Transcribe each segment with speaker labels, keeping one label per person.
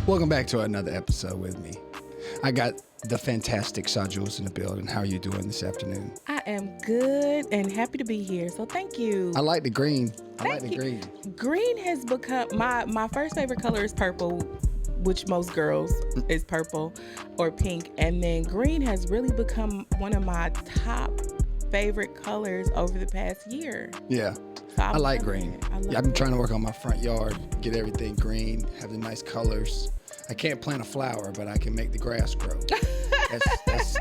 Speaker 1: Welcome back to another episode with me. I got the fantastic Sa Jules in the building. How are you doing this afternoon?
Speaker 2: I am good and happy to be here. So thank you.
Speaker 1: I like the green.
Speaker 2: Thank you. Green has become my first favorite color is purple, which most girls is purple or pink. And then green has really become one of my top favorite colors over the past year.
Speaker 1: Yeah.
Speaker 2: So
Speaker 1: I like green. I've been
Speaker 2: it.
Speaker 1: trying to work on my front yard, get everything green, have the nice colors. I can't plant a flower, but I can make the grass grow.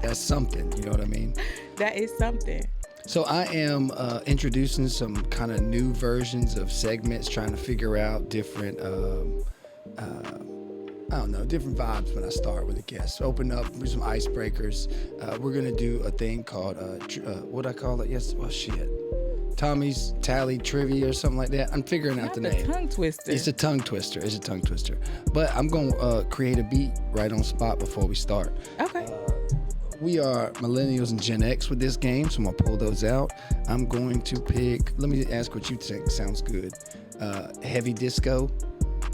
Speaker 1: That's something, you know what I mean?
Speaker 2: That is something.
Speaker 1: So I am introducing some kind of new versions of segments, trying to figure out different, different vibes when I start with a guest. Open up with some icebreakers. We're going to do a thing called, what I call it? Yes, well, shit. Tommy's Tally Trivia or something like that. I'm figuring out the name.
Speaker 2: Tongue twister.
Speaker 1: It's a tongue twister. But I'm going to create a beat right on spot before we start.
Speaker 2: Okay.
Speaker 1: We are millennials and Gen X with this game, so I'm going to pull those out. I'm going to pick, let me ask what you think sounds good. Heavy disco.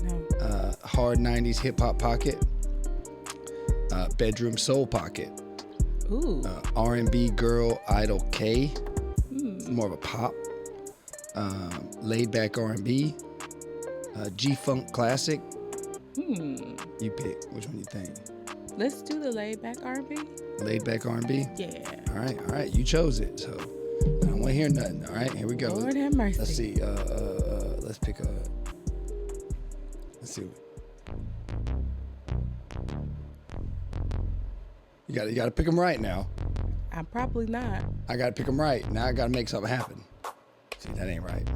Speaker 2: No.
Speaker 1: Hard 90s hip hop pocket. Bedroom soul pocket.
Speaker 2: Ooh.
Speaker 1: R&B girl idol K. More of a pop. Laid back R&B. G-funk classic. You pick. Which one you think?
Speaker 2: Let's do the laid back R&B.
Speaker 1: Laid back R&B?
Speaker 2: Yeah.
Speaker 1: All right. You chose it, so I don't want to hear nothing. All right, here we go.
Speaker 2: Lord have mercy.
Speaker 1: Let's see. Let's pick a. Let's see. You got to pick them right now.
Speaker 2: I'm probably not.
Speaker 1: I got to pick them right. Now I got to make something happen. See, that ain't right.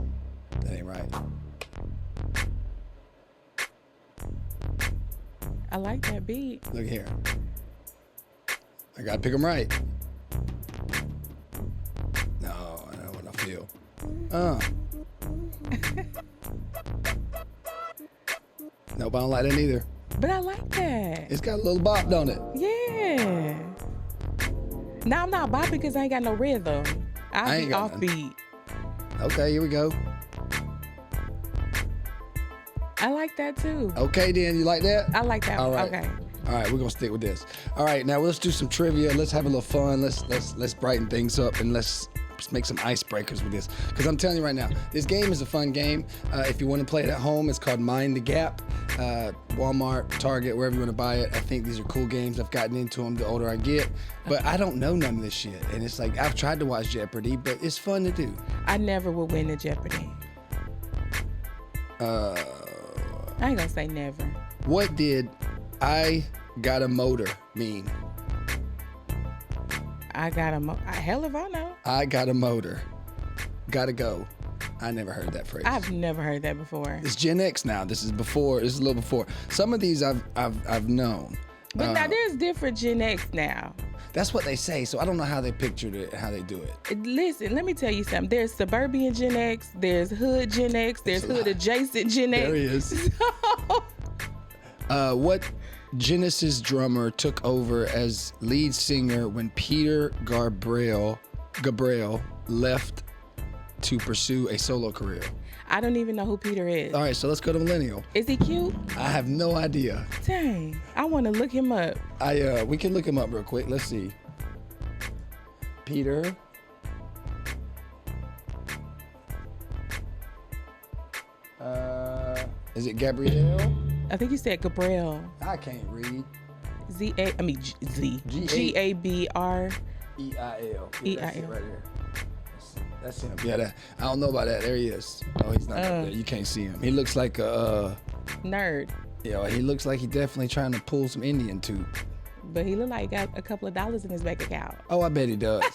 Speaker 2: I like that beat.
Speaker 1: Look here. I got to pick them right. No, I know what I feel. Nope, I don't like that neither.
Speaker 2: But I like that.
Speaker 1: It's got a little bop, don't it?
Speaker 2: Yeah. Now I'm not bopping because I ain't got no rhythm. I
Speaker 1: ain't
Speaker 2: be
Speaker 1: got
Speaker 2: offbeat.
Speaker 1: Okay, here we go.
Speaker 2: I like that too.
Speaker 1: Okay, then, you like that?
Speaker 2: I like that.
Speaker 1: All right.
Speaker 2: Okay.
Speaker 1: All right, we're gonna stick with this. All right, now let's do some trivia. Let's have a little fun. Let's brighten things up and let's make some icebreakers with this. Because I'm telling you right now, this game is a fun game. If you want to play it at home, it's called Mind the Gap. Walmart, Target, wherever you want to buy it. I think these are cool games. I've gotten into them the older I get, but I don't know none of this shit. And it's like I've tried to watch Jeopardy, but it's fun to do.
Speaker 2: I never would win the Jeopardy. I ain't gonna say never.
Speaker 1: What did I got a motor mean?
Speaker 2: I got a hell if I know.
Speaker 1: I got a motor. Gotta go. I never heard that phrase.
Speaker 2: I've never heard that before.
Speaker 1: It's Gen X now. This is a little before. Some of these I've known.
Speaker 2: But now there's different Gen X now.
Speaker 1: That's what they say. So I don't know how they pictured it, how they do it.
Speaker 2: Listen, let me tell you something. There's suburban Gen X. There's hood Gen X. There's hood adjacent Gen X.
Speaker 1: There he is. What Genesis drummer took over as lead singer when Peter Gabriel left to pursue a solo career?
Speaker 2: I don't even know who Peter is.
Speaker 1: All right, so let's go to millennial.
Speaker 2: Is he cute?
Speaker 1: I have no idea.
Speaker 2: Dang, I want to look him up.
Speaker 1: We can look him up real quick. Let's see. Peter. Is it Gabrielle?
Speaker 2: I think you said Gabriel.
Speaker 1: I can't read.
Speaker 2: G-A-B-R.
Speaker 1: E-I-L.
Speaker 2: E-I-L.
Speaker 1: That's it right here. That's him. Yeah, I don't know about that. There he is. Oh, he's not up there. You can't see him. He looks like a
Speaker 2: nerd.
Speaker 1: Yeah, he looks like he's definitely trying to pull some Indian tooth.
Speaker 2: But he look like he got a couple of dollars in his bank account.
Speaker 1: Oh, I bet he does.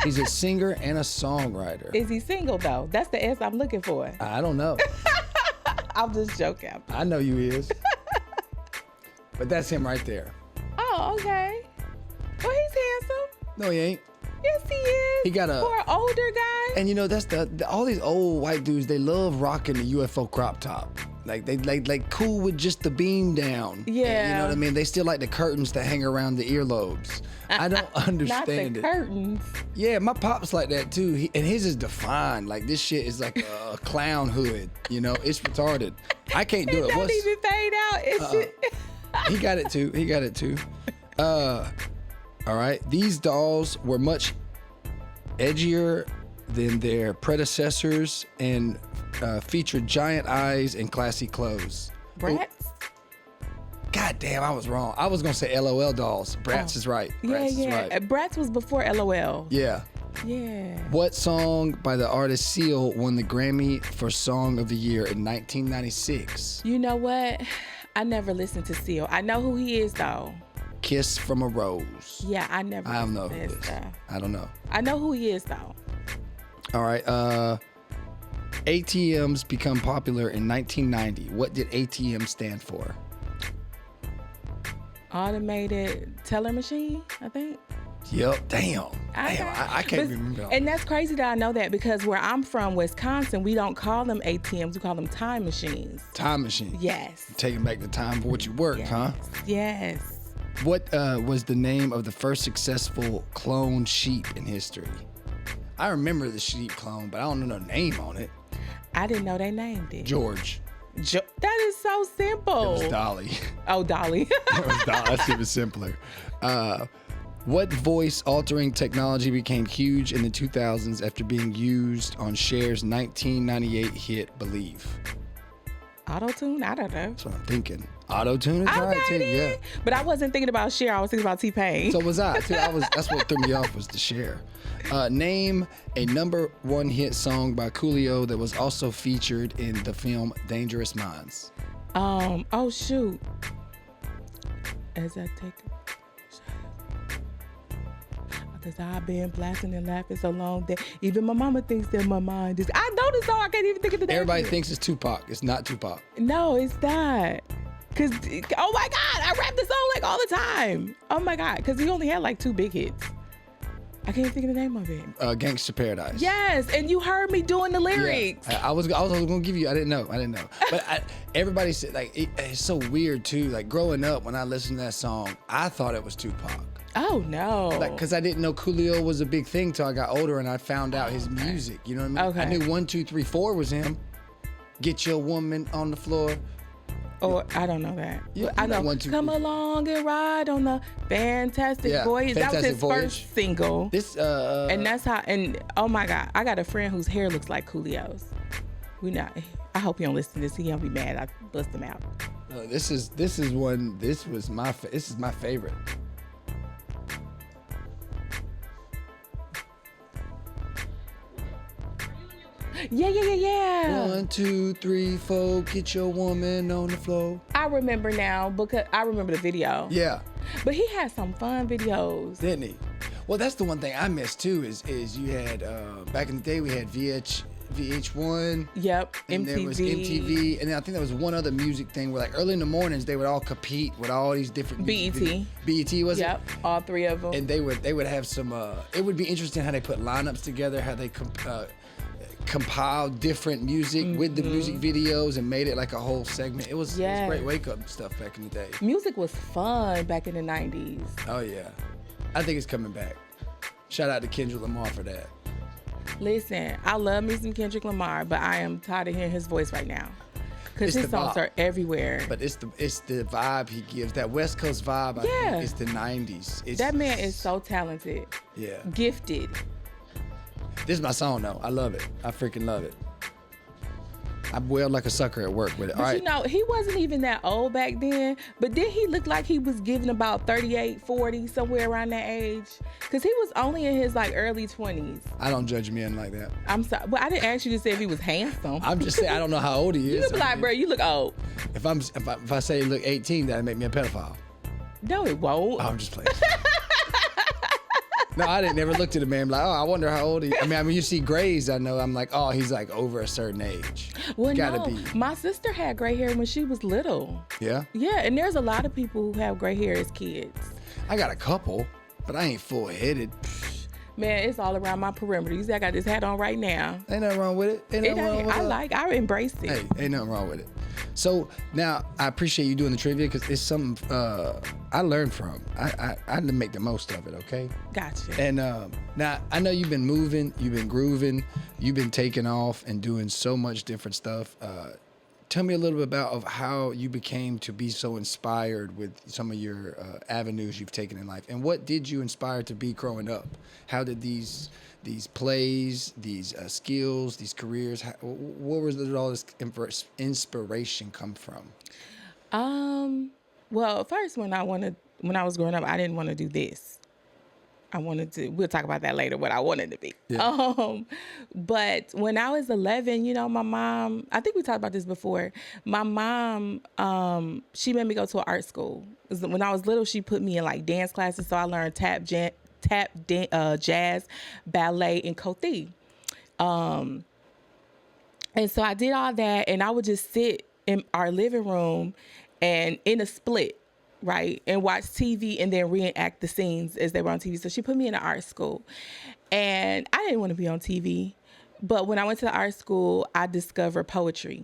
Speaker 1: He's a singer and a songwriter.
Speaker 2: Is he single though? That's the S I'm looking for.
Speaker 1: I don't know.
Speaker 2: I'm just joking.
Speaker 1: I know you is. But that's him right there.
Speaker 2: Oh, okay. Well, he's handsome.
Speaker 1: No, he ain't.
Speaker 2: Yes, he is.
Speaker 1: He got
Speaker 2: for an older guy.
Speaker 1: And you know, that's all these old white dudes, they love rocking the UFO crop top. Like they like cool with just the beam down.
Speaker 2: Yeah.
Speaker 1: You know what I mean? They still like the curtains that hang around the earlobes. I don't understand
Speaker 2: Not the
Speaker 1: it.
Speaker 2: curtains.
Speaker 1: Yeah, my pop's like that too. And his is defined. Like this shit is like a clown hood. You know, it's retarded. I can't do
Speaker 2: It
Speaker 1: it.
Speaker 2: don't even fade out. It's
Speaker 1: He got it too. All right. These dolls were much edgier than their predecessors and featured giant eyes and classy clothes.
Speaker 2: Bratz.
Speaker 1: God damn, I was wrong. I was gonna say LOL dolls. Bratz is right. Bratz is right.
Speaker 2: Bratz was before LOL.
Speaker 1: Yeah.
Speaker 2: Yeah.
Speaker 1: What song by the artist Seal won the Grammy for Song of the Year in 1996?
Speaker 2: You know what? I never listened to Seal. I know who he is though.
Speaker 1: Kiss from a Rose.
Speaker 2: Yeah, I never.
Speaker 1: I don't know
Speaker 2: listened
Speaker 1: who
Speaker 2: to
Speaker 1: it
Speaker 2: his
Speaker 1: is.
Speaker 2: stuff.
Speaker 1: I don't know.
Speaker 2: I know who he is though.
Speaker 1: All right. ATMs become popular in 1990. What did ATM stand for?
Speaker 2: Automated teller machine, I think.
Speaker 1: Yep. Damn. I can't remember.
Speaker 2: And that's crazy that I know that because where I'm from, Wisconsin, we don't call them ATMs. We call them time machines.
Speaker 1: Time machine.
Speaker 2: Yes.
Speaker 1: Taking back the time for what you worked,
Speaker 2: Yes.
Speaker 1: huh?
Speaker 2: Yes.
Speaker 1: What was the name of the first successful cloned sheep in history? I remember the sheep clone, but I don't know the name on it.
Speaker 2: I didn't know they named it.
Speaker 1: George.
Speaker 2: That is so simple.
Speaker 1: It was Dolly.
Speaker 2: Oh, Dolly.
Speaker 1: It was Dolly. That's even simpler. What voice-altering technology became huge in the 2000s after being used on Cher's 1998 hit "Believe"?
Speaker 2: Auto-tune? I don't know.
Speaker 1: That's what I'm thinking. Auto-tune is right too.
Speaker 2: then.
Speaker 1: Yeah.
Speaker 2: But I wasn't thinking about Cher. I was thinking about T-Pain.
Speaker 1: So was I too. That's what threw me off was the Cher. Name a #1 hit song by Coolio that was also featured in the film Dangerous Minds.
Speaker 2: Oh shoot. As I take because I've been blasting and laughing so long that even my mama thinks that my mind is. I know the song. I can't even think of the name.
Speaker 1: Everybody
Speaker 2: of it.
Speaker 1: thinks it's Tupac. It's not Tupac.
Speaker 2: No, it's not. Cause oh my God, I rap the song like all the time. Oh my God, cause he only had like 2 big hits. I can't think of the name of it.
Speaker 1: Gangsta Paradise.
Speaker 2: Yes, and you heard me doing the lyrics.
Speaker 1: Yeah. I was gonna give you. I didn't know. But everybody said like it's so weird too. Like growing up, when I listened to that song, I thought it was Tupac.
Speaker 2: Oh no.
Speaker 1: Like, cause I didn't know Coolio was a big thing till I got older and I found out his music. You know what I mean?
Speaker 2: Okay.
Speaker 1: I knew 1, 2, 3, 4 was him. Get your woman on the floor.
Speaker 2: Or I don't know that.
Speaker 1: Yeah,
Speaker 2: I know.
Speaker 1: 1, 2,
Speaker 2: Come
Speaker 1: 3.
Speaker 2: along and ride on the Fantastic
Speaker 1: Yeah,
Speaker 2: Voyage. That was
Speaker 1: Fantastic
Speaker 2: his
Speaker 1: Voyage.
Speaker 2: first single.
Speaker 1: This
Speaker 2: And that's how. And oh my God, I got a friend whose hair looks like Coolio's. I hope you don't listen to this. He gonna be mad. I bust him out.
Speaker 1: this is one. This is my favorite.
Speaker 2: Yeah.
Speaker 1: 1, 2, 3, 4. Get your woman on the floor.
Speaker 2: I remember now because I remember the video.
Speaker 1: Yeah.
Speaker 2: But he had some fun videos.
Speaker 1: Didn't he? Well, that's the one thing I miss too. Is you had back in the day we had VH1.
Speaker 2: Yep.
Speaker 1: And there was MTV, and then I think there was one other music thing where, like, early in the mornings, they would all compete with all these different
Speaker 2: BET.
Speaker 1: BET was
Speaker 2: Yep.
Speaker 1: it?
Speaker 2: All 3 of them.
Speaker 1: And they would have some. It would be interesting how they put lineups together, how they compiled different music with the music videos and made it like a whole segment. It was great wake up stuff back in the day.
Speaker 2: Music was fun back in the 90s.
Speaker 1: Oh yeah, I think it's coming back. Shout out to Kendrick Lamar for that.
Speaker 2: Listen, I love me some Kendrick Lamar, but I am tired of hearing his voice right now. Because
Speaker 1: It's
Speaker 2: his
Speaker 1: the
Speaker 2: songs
Speaker 1: vibe.
Speaker 2: are everywhere.
Speaker 1: But it's the vibe he gives, that West Coast vibe. I think it's the 90s.
Speaker 2: That man is so talented.
Speaker 1: Yeah.
Speaker 2: Gifted.
Speaker 1: This is my song though. I love it. I freaking love it. I wailed like a sucker at work with it.
Speaker 2: But
Speaker 1: All right.
Speaker 2: you know, he wasn't even that old back then. But did he look like he was giving about 38, 40, somewhere around that age? Because he was only in his like early 20s.
Speaker 1: I don't judge men like that.
Speaker 2: I'm sorry. Well, I didn't ask you to say if he was handsome.
Speaker 1: I'm just saying I don't know how old he
Speaker 2: You
Speaker 1: is.
Speaker 2: could be like, bro, you look old.
Speaker 1: If I say he look 18, that'd make me a pedophile.
Speaker 2: No, it won't.
Speaker 1: Oh, I'm just playing. No, I didn't never look at a man like, oh, I wonder how old he is. I mean, you see grays, I know. I'm like, oh, he's like over a certain age.
Speaker 2: Well,
Speaker 1: Gotta
Speaker 2: no.
Speaker 1: be.
Speaker 2: My sister had gray hair when she was little.
Speaker 1: Yeah?
Speaker 2: Yeah, and there's a lot of people who have gray hair as kids.
Speaker 1: I got a couple, but I ain't full headed.
Speaker 2: Man, it's all around my perimeter. You see, I got this hat on right now.
Speaker 1: Ain't nothing wrong with it. Ain't nothing wrong with it.
Speaker 2: I embrace it.
Speaker 1: Hey, ain't nothing wrong with it. So now I appreciate you doing the trivia because it's something I learned from. I had to make the most of it. Okay.
Speaker 2: Gotcha.
Speaker 1: And now I know you've been moving, you've been grooving, you've been taking off and doing so much different stuff. Tell me a little bit about of how you became to be so inspired with some of your avenues you've taken in life, and what did you inspire to be growing up? How did these plays, these skills, these careers, where was all this inspiration come from?
Speaker 2: Well, first when I was growing up, I didn't want to do this. We'll talk about that later, what I wanted to be.
Speaker 1: Yeah.
Speaker 2: But when I was 11, my mom, I think we talked about this before. My mom, she made me go to an art school. When I was little, she put me in like dance classes. So I learned jazz, ballet, and kothi. And so I did all that, and I would just sit in our living room and in a split, right, and watch TV and then reenact the scenes as they were on TV. So she put me in an art school, and I didn't want to be on TV. But when I went to the art school, I discovered poetry,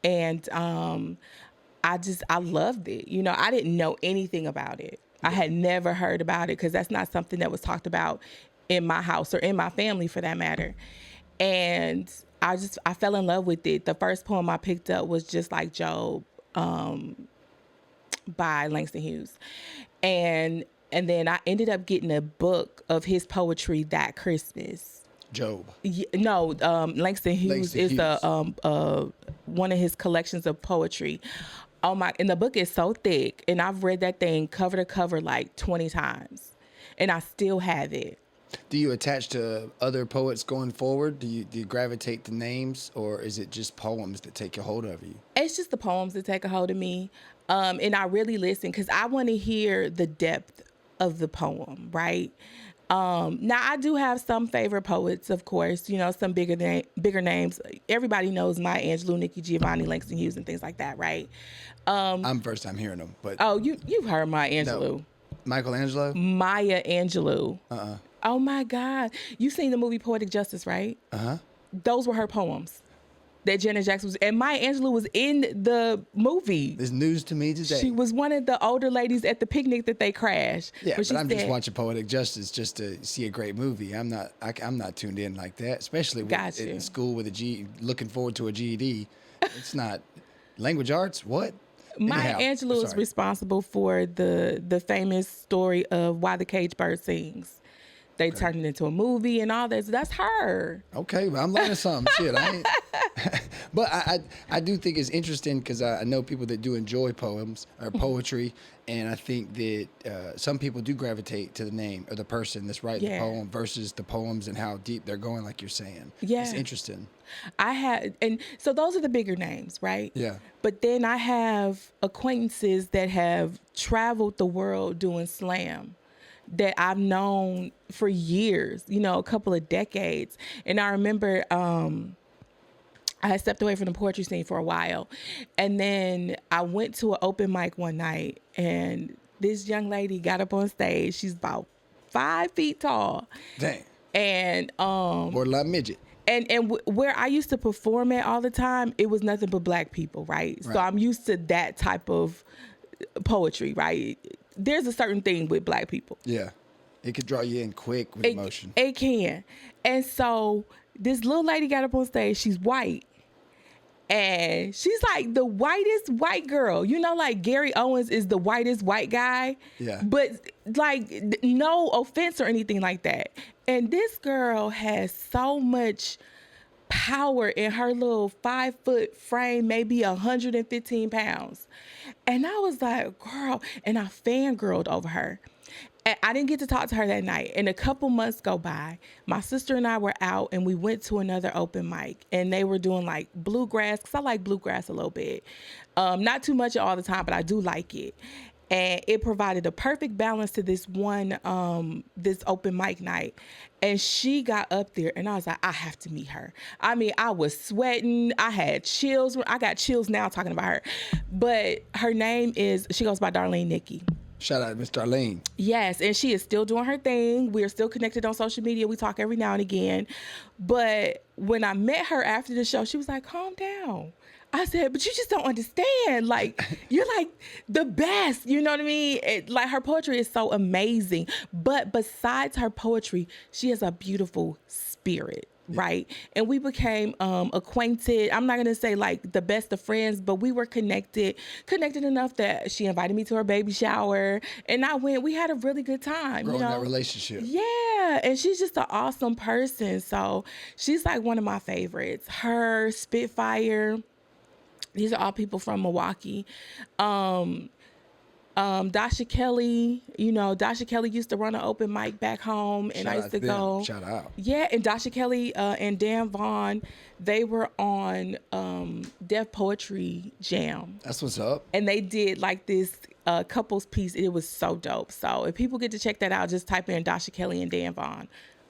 Speaker 2: and I loved it. I didn't know anything about it. I had never heard about it because that's not something that was talked about in my house or in my family for that matter. And I fell in love with it. The first poem I picked up was Just Like Job, by Langston Hughes. And then I ended up getting a book of his poetry that Christmas.
Speaker 1: Job.
Speaker 2: No, Langston Hughes is one of his collections of poetry. And the book is so thick, and I've read that thing cover to cover like 20 times, and I still have it.
Speaker 1: Do you attach to other poets going forward? Do you gravitate to names, or is it just poems that take a hold of you?
Speaker 2: It's just the poems that take a hold of me. And I really listen because I want to hear the depth of the poem, right? Now, I do have some favorite poets, of course, some bigger names. Everybody knows Maya Angelou, Nikki Giovanni, Langston Hughes, and things like that, right?
Speaker 1: I'm first time hearing them. But
Speaker 2: oh, you've heard Maya Angelou.
Speaker 1: No. Michelangelo?
Speaker 2: Maya Angelou.
Speaker 1: Uh-uh.
Speaker 2: Oh, my God. You've seen the movie Poetic Justice, right?
Speaker 1: Uh-huh.
Speaker 2: Those were her poems that Janet Jackson was, and Maya Angelou was in the movie.
Speaker 1: It's news to me today.
Speaker 2: She was one of the older ladies at the picnic that they crashed.
Speaker 1: Yeah, but I'm just watching Poetic Justice just to see a great movie. I'm not tuned in like that, especially in school with looking forward to a GED. It's not language arts. What?
Speaker 2: Maya Angelou is responsible for the famous story of Why the Caged Bird Sings. They turned it into a movie and all that. So that's her.
Speaker 1: Okay, well, I'm learning something. Shit, I ain't. But I do think it's interesting because I know people that do enjoy poems or poetry, and I think that some people do gravitate to the name or the person that's writing the poem versus the poems and how deep they're going, like you're saying.
Speaker 2: Yeah.
Speaker 1: It's interesting.
Speaker 2: And so those are the bigger names, right?
Speaker 1: Yeah.
Speaker 2: But then I have acquaintances that have traveled the world doing slam that I've known for years, a couple of decades. And I remember I had stepped away from the poetry scene for a while. And then I went to an open mic one night, and this young lady got up on stage. She's about 5 feet tall.
Speaker 1: Dang.
Speaker 2: And
Speaker 1: borderline midget.
Speaker 2: And where I used to perform at all the time, it was nothing but black people, right? So I'm used to that type of poetry, right? There's a certain thing with black people.
Speaker 1: Yeah. It could draw you in quick with emotion.
Speaker 2: It can. And so this little lady got up on stage. She's white. And she's like the whitest white girl. Like Gary Owens is the whitest white guy.
Speaker 1: Yeah.
Speaker 2: But like no offense or anything like that. And this girl has so much power in her little 5-foot frame, maybe 115 pounds. And I was like, girl, and I fangirled over her. And I didn't get to talk to her that night. And a couple months go by. My sister and I were out, and we went to another open mic, and they were doing like bluegrass, because I like bluegrass a little bit. Not too much all the time, but I do like it. And it provided a perfect balance to this this open mic night. And she got up there, and I was like, I have to meet her. I mean, I was sweating. I had chills. I got chills now talking about her. But her name she goes by Darlene Nikki.
Speaker 1: Shout out to Miss Darlene.
Speaker 2: Yes, and she is still doing her thing. We're still connected on social media. We talk every now and again. But when I met her after the show, she was like, calm down. I said, but you just don't understand. Like, you're like the best. You know what I mean? Like, her poetry is so amazing. But besides her poetry, she has a beautiful spirit. Right. And we became acquainted. I'm not going to say like the best of friends, but we were connected enough that she invited me to her baby shower. And we had a really good time.
Speaker 1: Growing that relationship.
Speaker 2: Yeah. And she's just an awesome person. So she's like one of my favorites. Her, Spitfire. These are all people from Milwaukee. Dasha Kelly, Dasha Kelly used to run an open mic back home, and I used to go.
Speaker 1: Shout out.
Speaker 2: Yeah, and Dasha Kelly and Dan Vaughn, they were on Def Poetry Jam.
Speaker 1: That's what's up.
Speaker 2: And they did like this couples piece. It was so dope. So if people get to check that out, just type in Dasha Kelly and Dan Vaughn.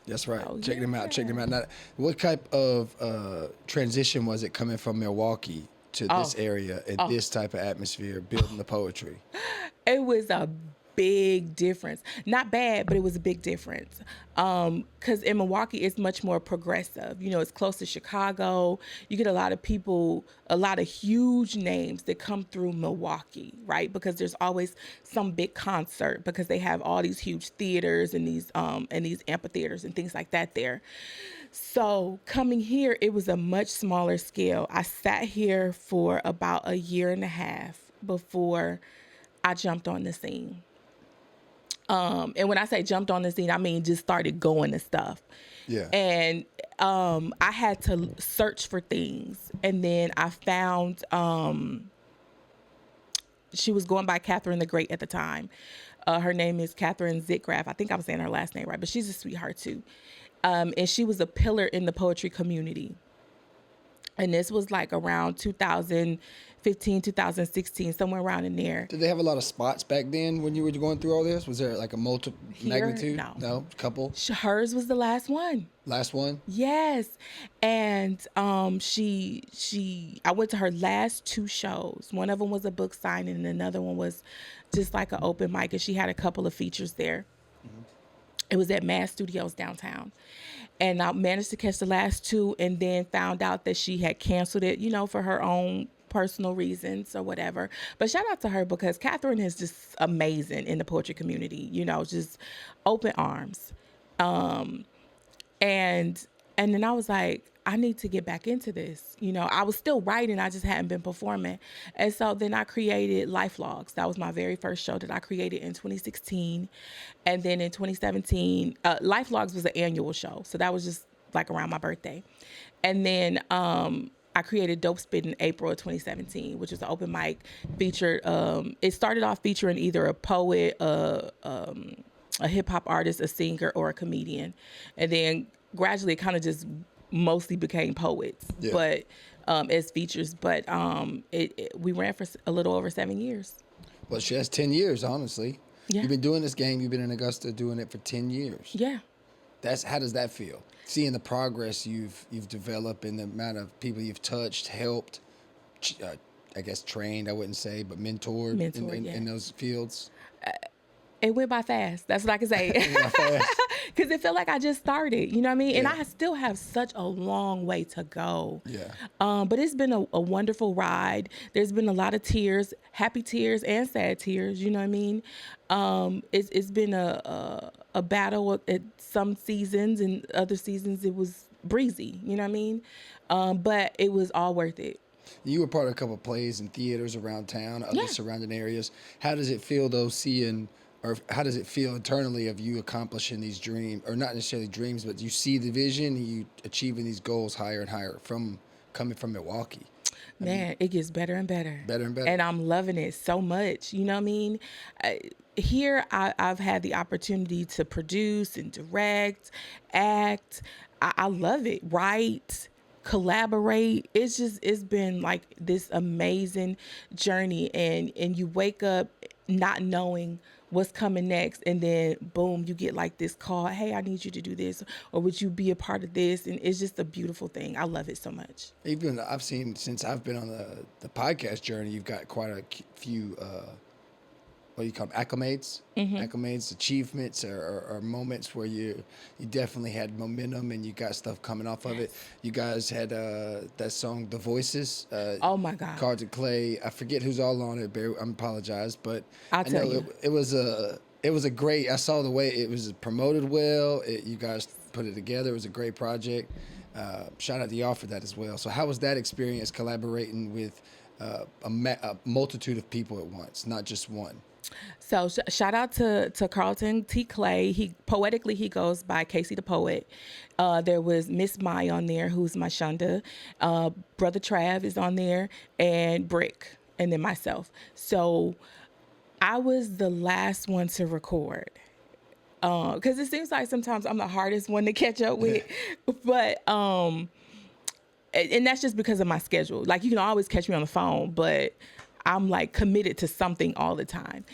Speaker 1: That's right. Check them out. Now, what type of transition was it coming from Milwaukee to this area and this type of atmosphere, building the poetry?
Speaker 2: It was a big difference. Not bad, but it was a big difference. Because in Milwaukee, it's much more progressive. It's close to Chicago. You get a lot of people, a lot of huge names that come through Milwaukee, right? Because there's always some big concert because they have all these huge theaters and these amphitheaters and things like that there. So coming here, it was a much smaller scale. I sat here for about a year and a half before I jumped on the scene. And when I say jumped on the scene, I mean just started going to stuff.
Speaker 1: Yeah.
Speaker 2: And I had to search for things. And then I found she was going by Catherine the Great at the time. Her name is Catherine Zitgraff. I think I'm saying her last name right, but she's a sweetheart too. And she was a pillar in the poetry community. And this was like around 2015, 2016, somewhere around in there.
Speaker 1: Did they have a lot of spots back then when you were going through all this? Was there like a multiple magnitude? No, couple?
Speaker 2: Hers was the last one.
Speaker 1: Last one?
Speaker 2: Yes. And I went to her last 2 shows. One of them was a book signing and another one was just like an open mic. And she had a couple of features there. Mm-hmm. It was at Mass Studios downtown. And I managed to catch the last 2 and then found out that she had canceled it, for her own personal reasons or whatever. But shout out to her because Catherine is just amazing in the poetry community, just open arms. And then I was like, I need to get back into this. I was still writing. I just hadn't been performing. And so then I created Life Logs. That was my very first show that I created in 2016. And then in 2017, Life Logs was an annual show. So that was just like around my birthday. And then I created Dope Spit in April of 2017, which was an open mic featured. It started off featuring either a poet, a hip hop artist, a singer, or a comedian. And then gradually it kind of just mostly became poets, but as features. But we ran for a little over 7 years.
Speaker 1: Well, she has 10 years, honestly.
Speaker 2: Yeah.
Speaker 1: You've been doing this game. You've been in Augusta doing it for 10 years.
Speaker 2: Yeah.
Speaker 1: How does that feel? Seeing the progress you've developed and the amount of people you've touched, helped, I guess trained, I wouldn't say, but mentored in those fields.
Speaker 2: It went by fast. That's what I can say. Because it felt like I just started, you know what I mean? Yeah. And I still have such a long way to go.
Speaker 1: Yeah.
Speaker 2: But it's been a wonderful ride. There's been a lot of tears, happy tears and sad tears, you know what I mean? It's been a battle at some seasons, and other seasons it was breezy, you know what I mean? But it was all worth it.
Speaker 1: You were part of a couple of plays in theaters around town, other surrounding areas. How does it feel, though, or how does it feel internally of you accomplishing these dreams, or not necessarily dreams, but you see the vision, and you achieving these goals higher and higher coming from Milwaukee?
Speaker 2: It gets better and better.
Speaker 1: Better and better.
Speaker 2: And I'm loving it so much. You know what I mean? Here, I've had the opportunity to produce and direct, act. I love it. Write, collaborate. It's been like this amazing journey. And you wake up not knowing what's coming next, and then boom, you get like this call, hey, I need you to do this, or would you be a part of this? And it's just a beautiful thing. I love it so much.
Speaker 1: Even I've seen, since I've been on the podcast journey, you've got quite a few what do you call them, acclimates, acclimates, achievements, or moments where you definitely had momentum and you got stuff coming off of it. You guys had that song, The Voices.
Speaker 2: Oh my God.
Speaker 1: Cards of Clay. I forget who's all on it. I apologize, but
Speaker 2: I'll
Speaker 1: I know
Speaker 2: tell you.
Speaker 1: it was a great. I saw the way it was promoted well. You guys put it together. It was a great project. Shout out to y'all for that as well. So how was that experience collaborating with a multitude of people at once, not just one?
Speaker 2: So shout out to Carlton T. Clay. He goes by Casey the Poet. There was Miss Mai on there, who's my Shonda. Brother Trav is on there, and Brick, and then myself. So I was the last one to record. Because it seems like sometimes I'm the hardest one to catch up with. But and that's just because of my schedule. Like, you can always catch me on the phone, but I'm like committed to something all the time.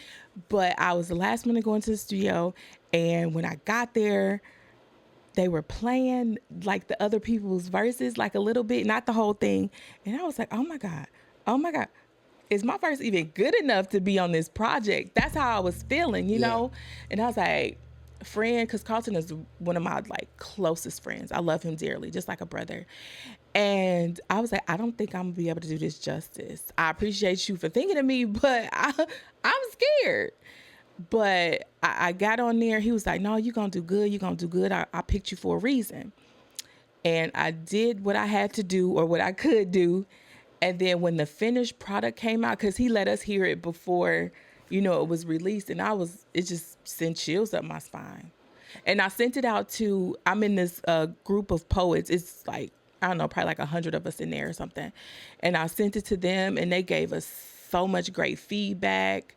Speaker 2: But I was the last one to go into the studio, and when I got there, they were playing like the other people's verses, like a little bit, not the whole thing. And I was like, oh my God, is my verse even good enough to be on this project? That's how I was feeling, you know? And I was like, friend, because Carlton is one of my like closest friends. I love him dearly, just like a brother. And I was like, I don't think I'm gonna be able to do this justice. I appreciate you for thinking of me, but I'm scared. But I got on there. He was like, no, you're gonna do good. You're gonna do good. I picked you for a reason. And I did what I had to do, or what I could do. And then when the finished product came out, because he let us hear it before, it was released, and it just sent chills up my spine. And I sent it out to, I'm in this group of poets. It's like, I don't know, probably like 100 of us in there or something. And I sent it to them, and they gave us so much great feedback.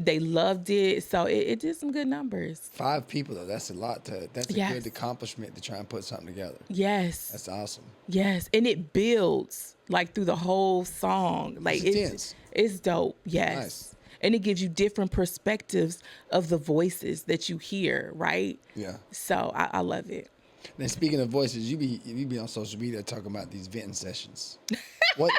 Speaker 2: They loved it. So it did some good numbers.
Speaker 1: 5 people, though, that's a lot. That's a good accomplishment to try and put something together.
Speaker 2: Yes.
Speaker 1: That's awesome.
Speaker 2: Yes. And it builds like through the whole song. Like it's dope. Yes. Nice. And it gives you different perspectives of the voices that you hear, right?
Speaker 1: Yeah.
Speaker 2: So I love it.
Speaker 1: Now, speaking of voices, you be on social media talking about these venting sessions. What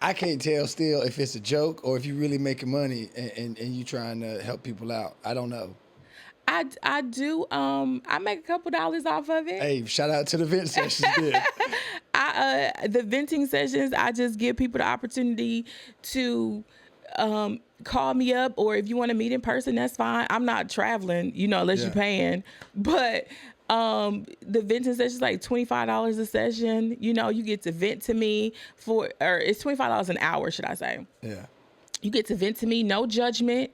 Speaker 1: I can't tell still if it's a joke or if you're really making money and you trying to help people out. I don't know.
Speaker 2: I do. I make a couple dollars off of it.
Speaker 1: Hey, shout out to the vent sessions. Good.
Speaker 2: The venting sessions, I just give people the opportunity to call me up, or if you want to meet in person, that's fine. I'm not traveling, unless you're paying. But the venting session is like $25 a session. You get to vent to me or it's $25 an hour, should I say?
Speaker 1: Yeah.
Speaker 2: You get to vent to me, no judgment.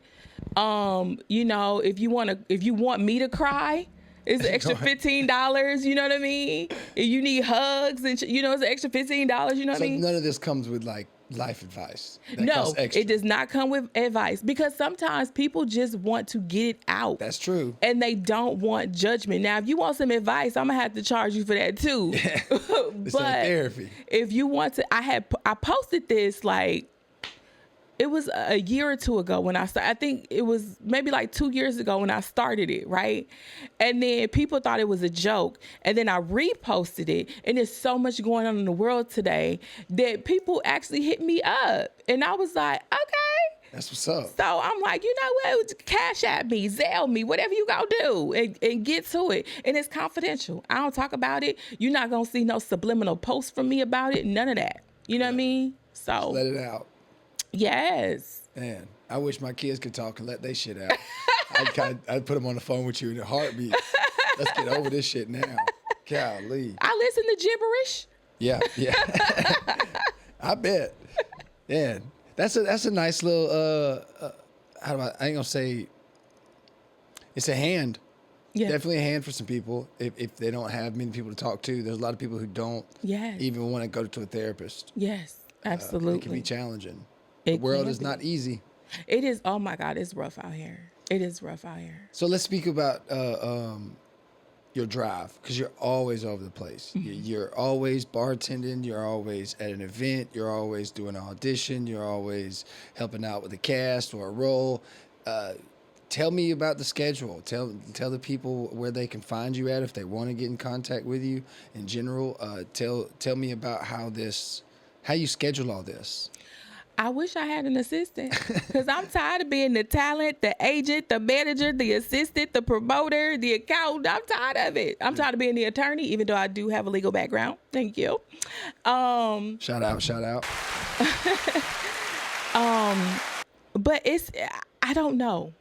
Speaker 2: If you want me to cry, it's an extra $15. You know what I mean? If you need hugs and it's an extra $15. You know what I mean?
Speaker 1: None of this comes with like life advice.
Speaker 2: No, it does not come with advice, because sometimes people just want to get it out.
Speaker 1: That's true.
Speaker 2: And they don't want judgment. Now, if you want some advice, I'm gonna have to charge you for that too.
Speaker 1: It's like therapy.
Speaker 2: If you want to, I posted this like, it was a year or two ago when I started. I think it was maybe like 2 years ago when I started it, right? And then people thought it was a joke. And then I reposted it. And there's so much going on in the world today that people actually hit me up. And I was like, okay.
Speaker 1: That's what's up.
Speaker 2: So I'm like, you know what? Cash at me, Zelle me, whatever you gonna do, and get to it. And it's confidential. I don't talk about it. You're not gonna see no subliminal posts from me about it. None of that. You know what I mean? So
Speaker 1: just let it out.
Speaker 2: Yes.
Speaker 1: Man, I wish my kids could talk and let they shit out. I'd put them on the phone with you in a heartbeat. Let's get over this shit now. Golly.
Speaker 2: I listen to gibberish.
Speaker 1: Yeah. I bet. Yeah, that's a nice little. I ain't gonna say. It's a hand. Yeah. Definitely a hand for some people if they don't have many people to talk to. There's a lot of people who don't even want to go to a therapist.
Speaker 2: Yes, absolutely.
Speaker 1: It can be challenging. The world is not easy.
Speaker 2: It is. Oh my God, it's rough out here. It is rough out here.
Speaker 1: So let's speak about your drive, because you're always over the place. Mm-hmm. You're always bartending. You're always at an event. You're always doing an audition. You're always helping out with a cast or a role. Tell me about the schedule. Tell the people where they can find you at if they want to get in contact with you. In general, tell me about how you schedule all this.
Speaker 2: I wish I had an assistant because I'm tired of being the talent, the agent, the manager, the assistant, the promoter, the accountant. I'm tired of it. I'm tired of being the attorney, even though I do have a legal background. Thank you.
Speaker 1: Shout out, shout out.
Speaker 2: But I don't know.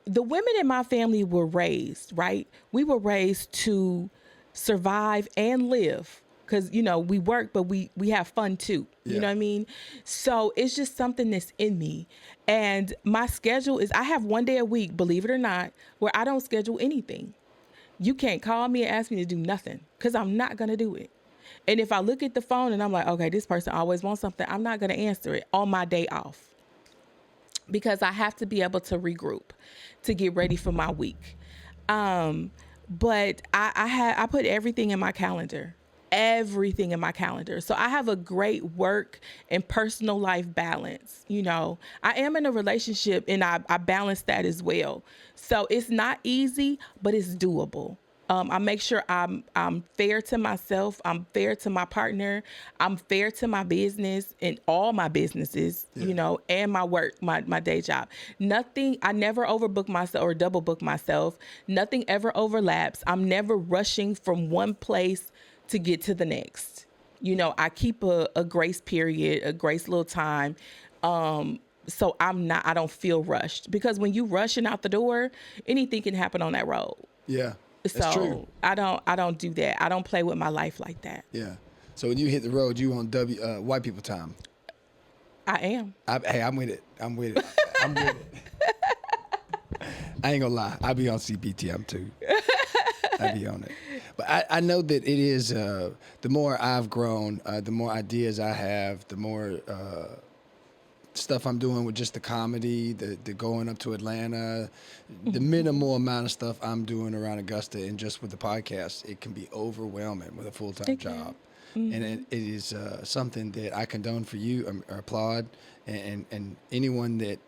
Speaker 2: The women in my family were raised, right? We were raised to survive and live because, we work, but we have fun too.
Speaker 1: Yeah.
Speaker 2: You know what I mean? So it's just something that's in me. And my schedule is I have one day a week, believe it or not, where I don't schedule anything. You can't call me and ask me to do nothing because I'm not going to do it. And if I look at the phone and I'm like, okay, this person always wants something, I'm not going to answer it on my day off because I have to be able to regroup to get ready for my week. But I put everything in my calendar. Everything in my calendar. So I have a great work and personal life balance. I am in a relationship and I balance that as well. So it's not easy, but it's doable. I make sure I'm fair to myself. I'm fair to my partner. I'm fair to my business and all my businesses, and my work, my day job. Nothing, I never overbook myself or double book myself. Nothing ever overlaps. I'm never rushing from one place to get to the next. I keep a grace period, a grace little time. So I don't feel rushed because when you rushing out the door, anything can happen on that road.
Speaker 1: Yeah.
Speaker 2: So
Speaker 1: true.
Speaker 2: I don't do that. I don't play with my life like that.
Speaker 1: Yeah. So when you hit the road, you on white people time.
Speaker 2: I am.
Speaker 1: Hey, I'm with it. I'm with it. I ain't gonna lie. I be on CBTM too. I be on it. But I know that it is, the more I've grown, the more ideas I have, the more stuff I'm doing with just the comedy, the going up to Atlanta, the minimal amount of stuff I'm doing around Augusta and just with the podcast, it can be overwhelming with a full-time job. And it is something that I condone for you or applaud. And anyone that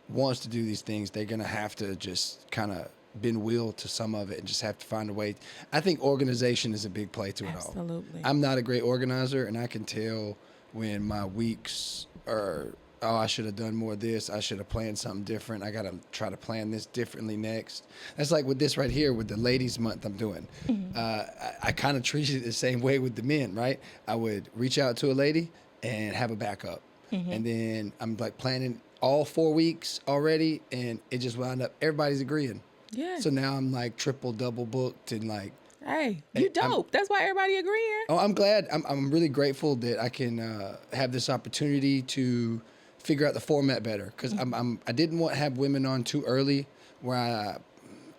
Speaker 1: wants to do these things, they're going to have to just kind of bend wheel to some of it and just have to find a way. I think organization is a big play to it all.
Speaker 2: Absolutely.
Speaker 1: I'm not a great organizer, and I can tell when my weeks are, I should have done more of this. I should have planned something different. I got to try to plan this differently next. That's like with this right here with the ladies month I'm doing. I kind of treat it the same way with the men, right? I would reach out to a lady and have a backup. And then I'm like planning all 4 weeks already, and it just wound up, everybody's agreeing.
Speaker 2: Yeah.
Speaker 1: So now I'm like triple, double booked and like.
Speaker 2: Hey, you dope. That's why everybody agreeing.
Speaker 1: Oh, I'm glad. I'm really grateful that I can have this opportunity to figure out the format better because I didn't want to have women on too early where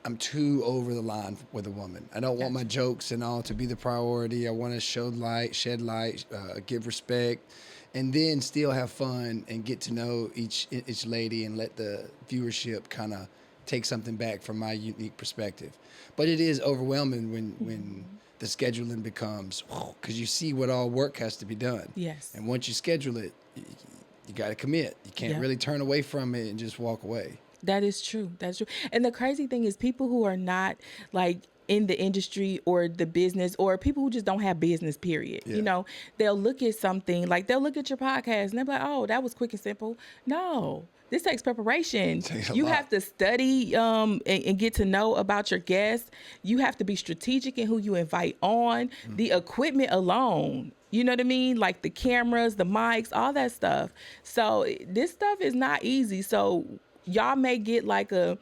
Speaker 1: I'm too over the line with a woman. I don't want my jokes and all to be the priority. I want to show light, shed light, give respect, and then still have fun and get to know each lady and let the viewership kind of take something back from my unique perspective. But it is overwhelming when the scheduling becomes, because you see what all work has to be done.
Speaker 2: Yes.
Speaker 1: And once you schedule it, you got to commit. You can't really turn away from it and just walk away.
Speaker 2: That is true. That's true. And the crazy thing is people who are not like in the industry or the business or people who just don't have business, period.
Speaker 1: Yeah.
Speaker 2: They'll look at something like they'll look at your podcast and they'll be like, oh, that was quick and simple. No, this takes preparation. You have to study and get to know about your guests. You have to be strategic in who you invite on. The equipment alone, you know what I mean? Like the cameras, the mics, all that stuff. So this stuff is not easy. So y'all may get like a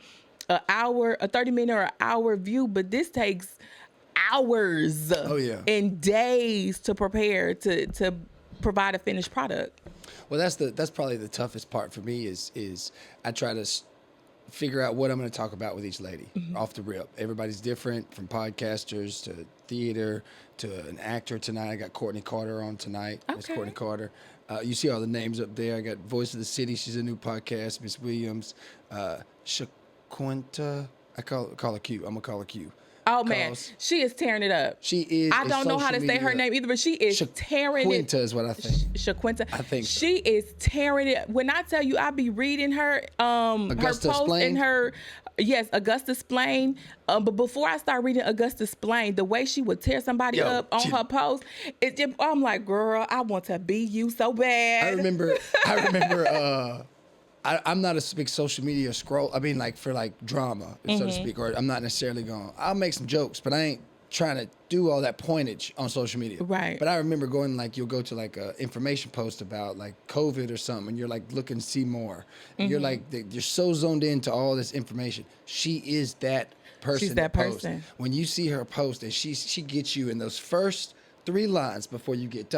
Speaker 2: 30-minute or an hour view, but this takes hours and days to prepare to provide a finished product.
Speaker 1: Well, that's probably the toughest part for me is I try to figure out what I'm going to talk about with each lady off the rip. Everybody's different, from podcasters to theater to an actor tonight. I got Courtney Carter on tonight.
Speaker 2: Okay.
Speaker 1: Miss Courtney Carter. You see all the names up there. I got Voice of the City. She's a new podcast. Miss Williams. Shaquenta. I call her Q. I'm going to call her Q.
Speaker 2: Oh man, she is tearing it up.
Speaker 1: She is.
Speaker 2: I don't know how to say her name either, but she is tearing it.
Speaker 1: Shaquinta is what I think.
Speaker 2: Shaquinta.
Speaker 1: I think so.
Speaker 2: She is tearing it. When I tell you, I be reading her
Speaker 1: Augusta
Speaker 2: her post
Speaker 1: Splain?
Speaker 2: and her Augusta Splain. But before I start reading Augusta Splain, the way she would tear somebody up on her post, I'm like, girl, I want to be you so bad.
Speaker 1: I remember. I'm not a big social media scroll. I mean, like for like drama, so to speak, or I'm not necessarily going. I'll make some jokes, but I ain't trying to do all that pointage on social media.
Speaker 2: Right.
Speaker 1: But I remember going like you'll go to like a information post about like COVID or something, and you're like looking to see more. And you're like you're so zoned into all this information. She is that person.
Speaker 2: She's that person.
Speaker 1: Post. When you see her post, and she gets you in those first 3 lines before you get ...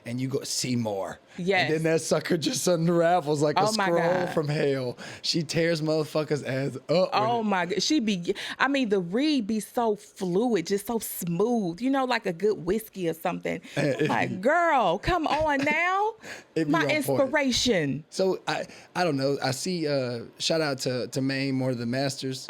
Speaker 1: and you go see more.
Speaker 2: Yes.
Speaker 1: And then that sucker just unravels like a scroll from hell. She tears motherfuckers' ass up.
Speaker 2: Oh my God. The read be so fluid, just so smooth. You know, like a good whiskey or something. Like, girl, come on now. My inspiration.
Speaker 1: So I don't know. I see shout out to Maine, more of the Masters.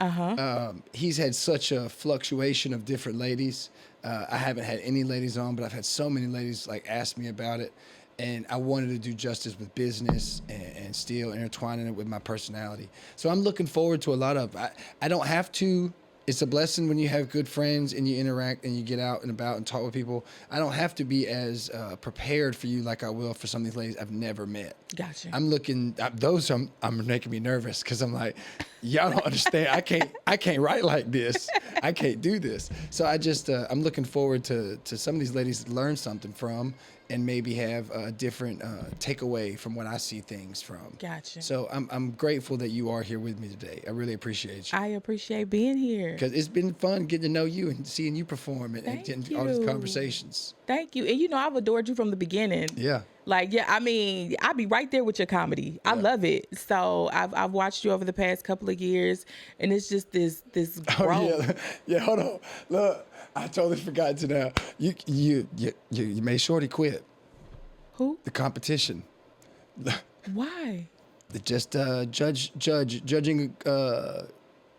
Speaker 1: He's had such a fluctuation of different ladies. I haven't had any ladies on, but I've had so many ladies like ask me about it. And I wanted to do justice with business and still intertwining it with my personality. So I'm looking forward to a lot of, I don't have to, it's a blessing when you have good friends and you interact and you get out and about and talk with people. I don't have to be as prepared for you like I will for some of these ladies I've never met.
Speaker 2: Gotcha.
Speaker 1: I'm looking, those are making me nervous because I'm like, y'all don't understand. I can't write like this. I can't do this. So I just, I'm looking forward to some of these ladies to learn something from and maybe have a different takeaway from what I see things from.
Speaker 2: Gotcha.
Speaker 1: So I'm grateful that you are here with me today. I really appreciate you.
Speaker 2: I appreciate being here.
Speaker 1: Because it's been fun getting to know you and seeing you perform and getting all these conversations.
Speaker 2: Thank you. And I've adored you from the beginning.
Speaker 1: Yeah.
Speaker 2: Like, I'll be right there with your comedy. Yeah. I love it. So I've watched you over the past couple of years, and it's just this growth.
Speaker 1: Yeah, hold on. Look, I totally forgot to now. You made Shorty quit.
Speaker 2: Who?
Speaker 1: The competition.
Speaker 2: Why?
Speaker 1: Just judging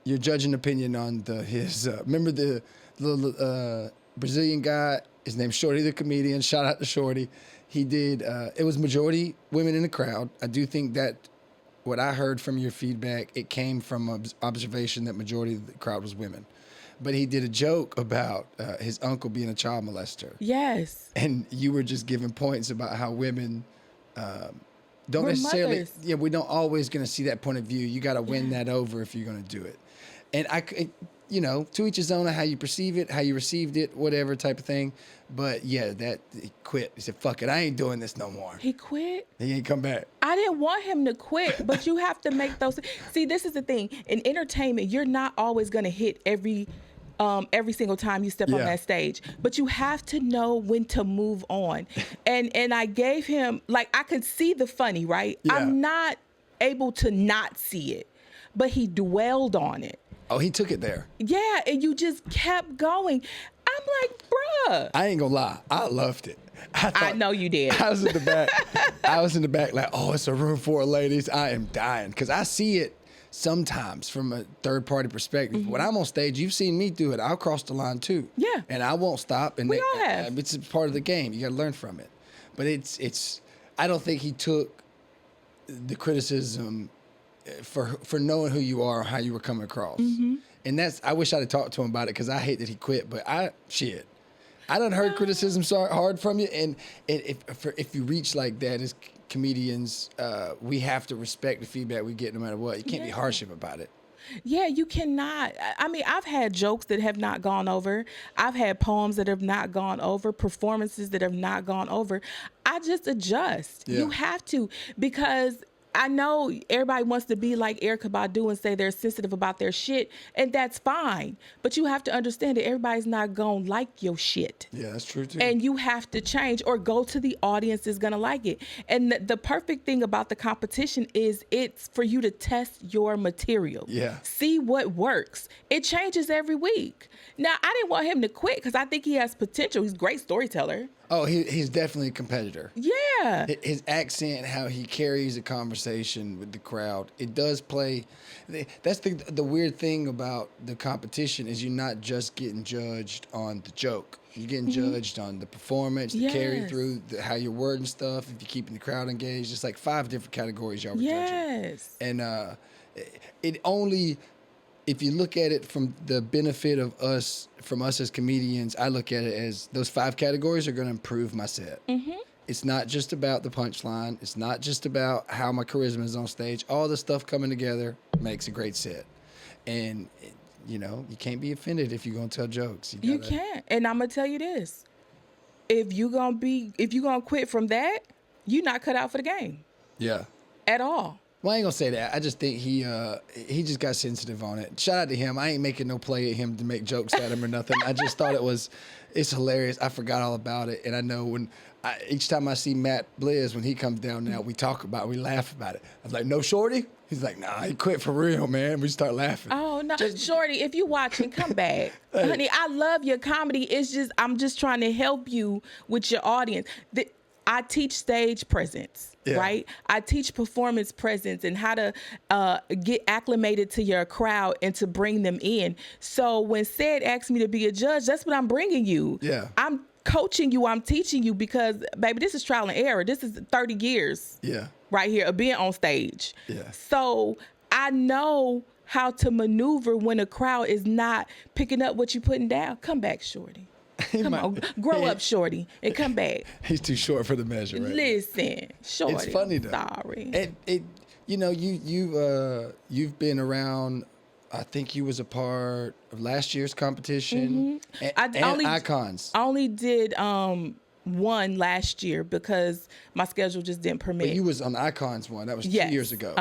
Speaker 1: your judging opinion on his remember the little Brazilian guy, his name's Shorty the comedian. Shout out to Shorty. He did it was majority women in the crowd. I do think that what I heard from your feedback, it came from observation that majority of the crowd was women. But he did a joke about his uncle being a child molester.
Speaker 2: Yes.
Speaker 1: And you were just giving points about how women don't
Speaker 2: We're
Speaker 1: necessarily,
Speaker 2: mothers.
Speaker 1: yeah, we're not always going to see that point of view. You got to win that over if you're going to do it. And to each his own, how you perceive it, how you received it, whatever type of thing. But yeah, he quit. He said, fuck it, I ain't doing this no more.
Speaker 2: He quit?
Speaker 1: He ain't come back.
Speaker 2: I didn't want him to quit, but you have to make those. See, this is the thing. In entertainment, you're not always going to hit every single time you step on that stage, but you have to know when to move on. And I gave him, like, I could see the funny, right? Yeah. I'm not able to not see it, but he dwelled on it.
Speaker 1: Oh, he took it there.
Speaker 2: Yeah, and you just kept going. I'm like, bruh.
Speaker 1: I ain't gonna lie, I loved it.
Speaker 2: I know you did.
Speaker 1: I was in the back like, oh, it's a room full of ladies. I am dying because I see it sometimes from a third-party perspective. When I'm on stage, you've seen me do it. I'll cross the line too.
Speaker 2: Yeah.
Speaker 1: And I won't stop. And
Speaker 2: we all have.
Speaker 1: It's a part of the game. You got to learn from it. But it's. I don't think he took the criticism for knowing who you are, how you were coming across. And I wish I'd have talked to him about it because I hate that he quit. But I done heard criticism so hard from you. And if you reach like that as comedians, we have to respect the feedback we get no matter what. You can't be harsh about it.
Speaker 2: Yeah, you cannot. I mean, I've had jokes that have not gone over. I've had poems that have not gone over, performances that have not gone over. I just adjust. Yeah. You have to, because I know everybody wants to be like Erykah Badu and say they're sensitive about their shit, and that's fine. But you have to understand that everybody's not going to like your shit.
Speaker 1: Yeah, that's true too.
Speaker 2: And you have to change or go to the audience that's going to like it. And the perfect thing about the competition is it's for you to test your material.
Speaker 1: Yeah. See
Speaker 2: what works. It changes every week. Now, I didn't want him to quit because I think he has potential. He's a great storyteller.
Speaker 1: Oh, he's definitely a competitor.
Speaker 2: Yeah, Yeah.
Speaker 1: His accent, how he carries a conversation with the crowd, it does play. That's the weird thing about the competition is you're not just getting judged on the joke. You're getting judged on the performance, the carry through, how you're wording stuff, if you're keeping the crowd engaged. It's like 5 different categories y'all were judging. And it only, if you look at it from the benefit of us, from us as comedians, I look at it as those 5 categories are going to improve my set. It's not just about the punchline. It's not just about how my charisma is on stage. All the stuff coming together makes a great set. And, you know, you can't be offended if you're going to tell jokes.
Speaker 2: You can't. And I'm going to tell you this. If you're going to quit from that, you're not cut out for the game.
Speaker 1: Yeah.
Speaker 2: At all.
Speaker 1: Well, I ain't gonna say that. I just think he just got sensitive on it. Shout out to him. I ain't making no play at him to make jokes at him or nothing. I just thought it's hilarious. I forgot all about it, and I know each time I see Matt Blizz when he comes down now, we laugh about it. I was like, "No, Shorty." He's like, "Nah, he quit for real, man." We start laughing.
Speaker 2: Oh no, Shorty, if you watching, come back, honey. I love your comedy. It's just I'm just trying to help you with your audience. I teach stage presence, right? I teach performance presence and how to get acclimated to your crowd and to bring them in. So when Sid asked me to be a judge, that's what I'm bringing you.
Speaker 1: Yeah.
Speaker 2: I'm coaching you. I'm teaching you because, baby, this is trial and error. This is 30 years right here of being on stage.
Speaker 1: Yeah.
Speaker 2: So I know how to maneuver when a crowd is not picking up what you're putting down. Come back, Shorty. Come on, grow up, Shorty, and come back.
Speaker 1: He's too short for the measure, right?
Speaker 2: Listen, Shorty.
Speaker 1: It's funny though.
Speaker 2: Sorry.
Speaker 1: You know, you've been around. I think you was a part of last year's competition and Icons.
Speaker 2: I only did one last year because my schedule just didn't permit.
Speaker 1: But you was on Icons one. That was 2 years ago.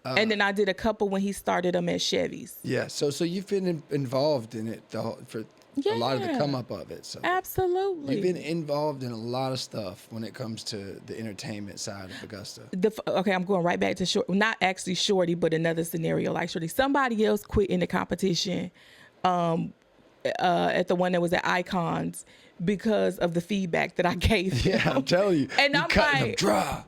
Speaker 2: And then I did a couple when he started them at Chevy's.
Speaker 1: Yeah. So you've been involved in it for a lot of the come up of it. So
Speaker 2: absolutely,
Speaker 1: you've been involved in a lot of stuff when it comes to the entertainment side of Augusta.
Speaker 2: Okay, I'm going right back to Shorty. Not actually Shorty, but another scenario like Shorty. Somebody else quit in the competition at the one that was at Icons because of the feedback that I gave him.
Speaker 1: Yeah, I'm telling you.
Speaker 2: And I'm
Speaker 1: cutting
Speaker 2: like,
Speaker 1: them dry.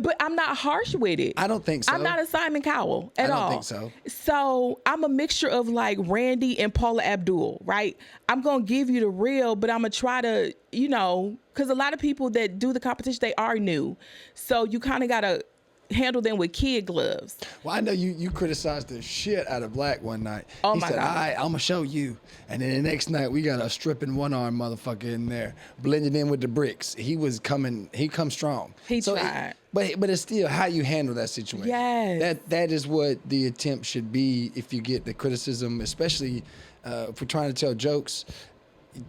Speaker 2: But I'm not harsh with it.
Speaker 1: I don't think so.
Speaker 2: I'm not a Simon Cowell at all.
Speaker 1: I don't think so.
Speaker 2: So I'm a mixture of like Randy and Paula Abdul, right? I'm going to give you the real, but I'm going to try to, because a lot of people that do the competition, they are new. So you kind of got to handle them with kid gloves.
Speaker 1: Well, I know you criticized the shit out of Black one night.
Speaker 2: Oh,
Speaker 1: he
Speaker 2: my
Speaker 1: said,
Speaker 2: God.
Speaker 1: all right, I'm going to show you. And then the next night, we got a stripping one-arm motherfucker in there, blended in with the bricks. He come strong.
Speaker 2: He tried.
Speaker 1: But it's still how you handle that situation.
Speaker 2: Yes.
Speaker 1: That is what the attempt should be if you get the criticism, especially if we're trying to tell jokes.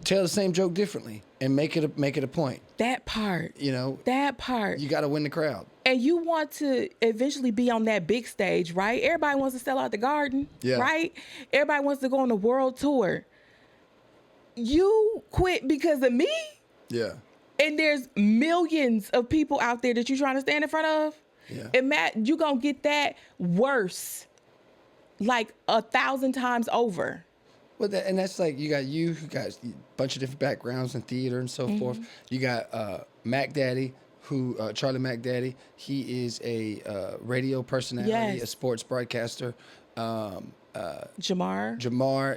Speaker 1: Tell the same joke differently and make it a point.
Speaker 2: That part. That part.
Speaker 1: You got to win the crowd.
Speaker 2: And you want to eventually be on that big stage, right? Everybody wants to sell out the Garden, right? Everybody wants to go on a world tour. You quit because of me?
Speaker 1: Yeah.
Speaker 2: And there's millions of people out there that you're trying to stand in front of?
Speaker 1: Yeah.
Speaker 2: And Matt, you're going to get that worse, like 1,000 times over.
Speaker 1: Well, that's like you got a bunch of different backgrounds in theater and so forth. You got Mac Daddy, Charlie Mac Daddy. He is a radio personality, a sports broadcaster. Jamar,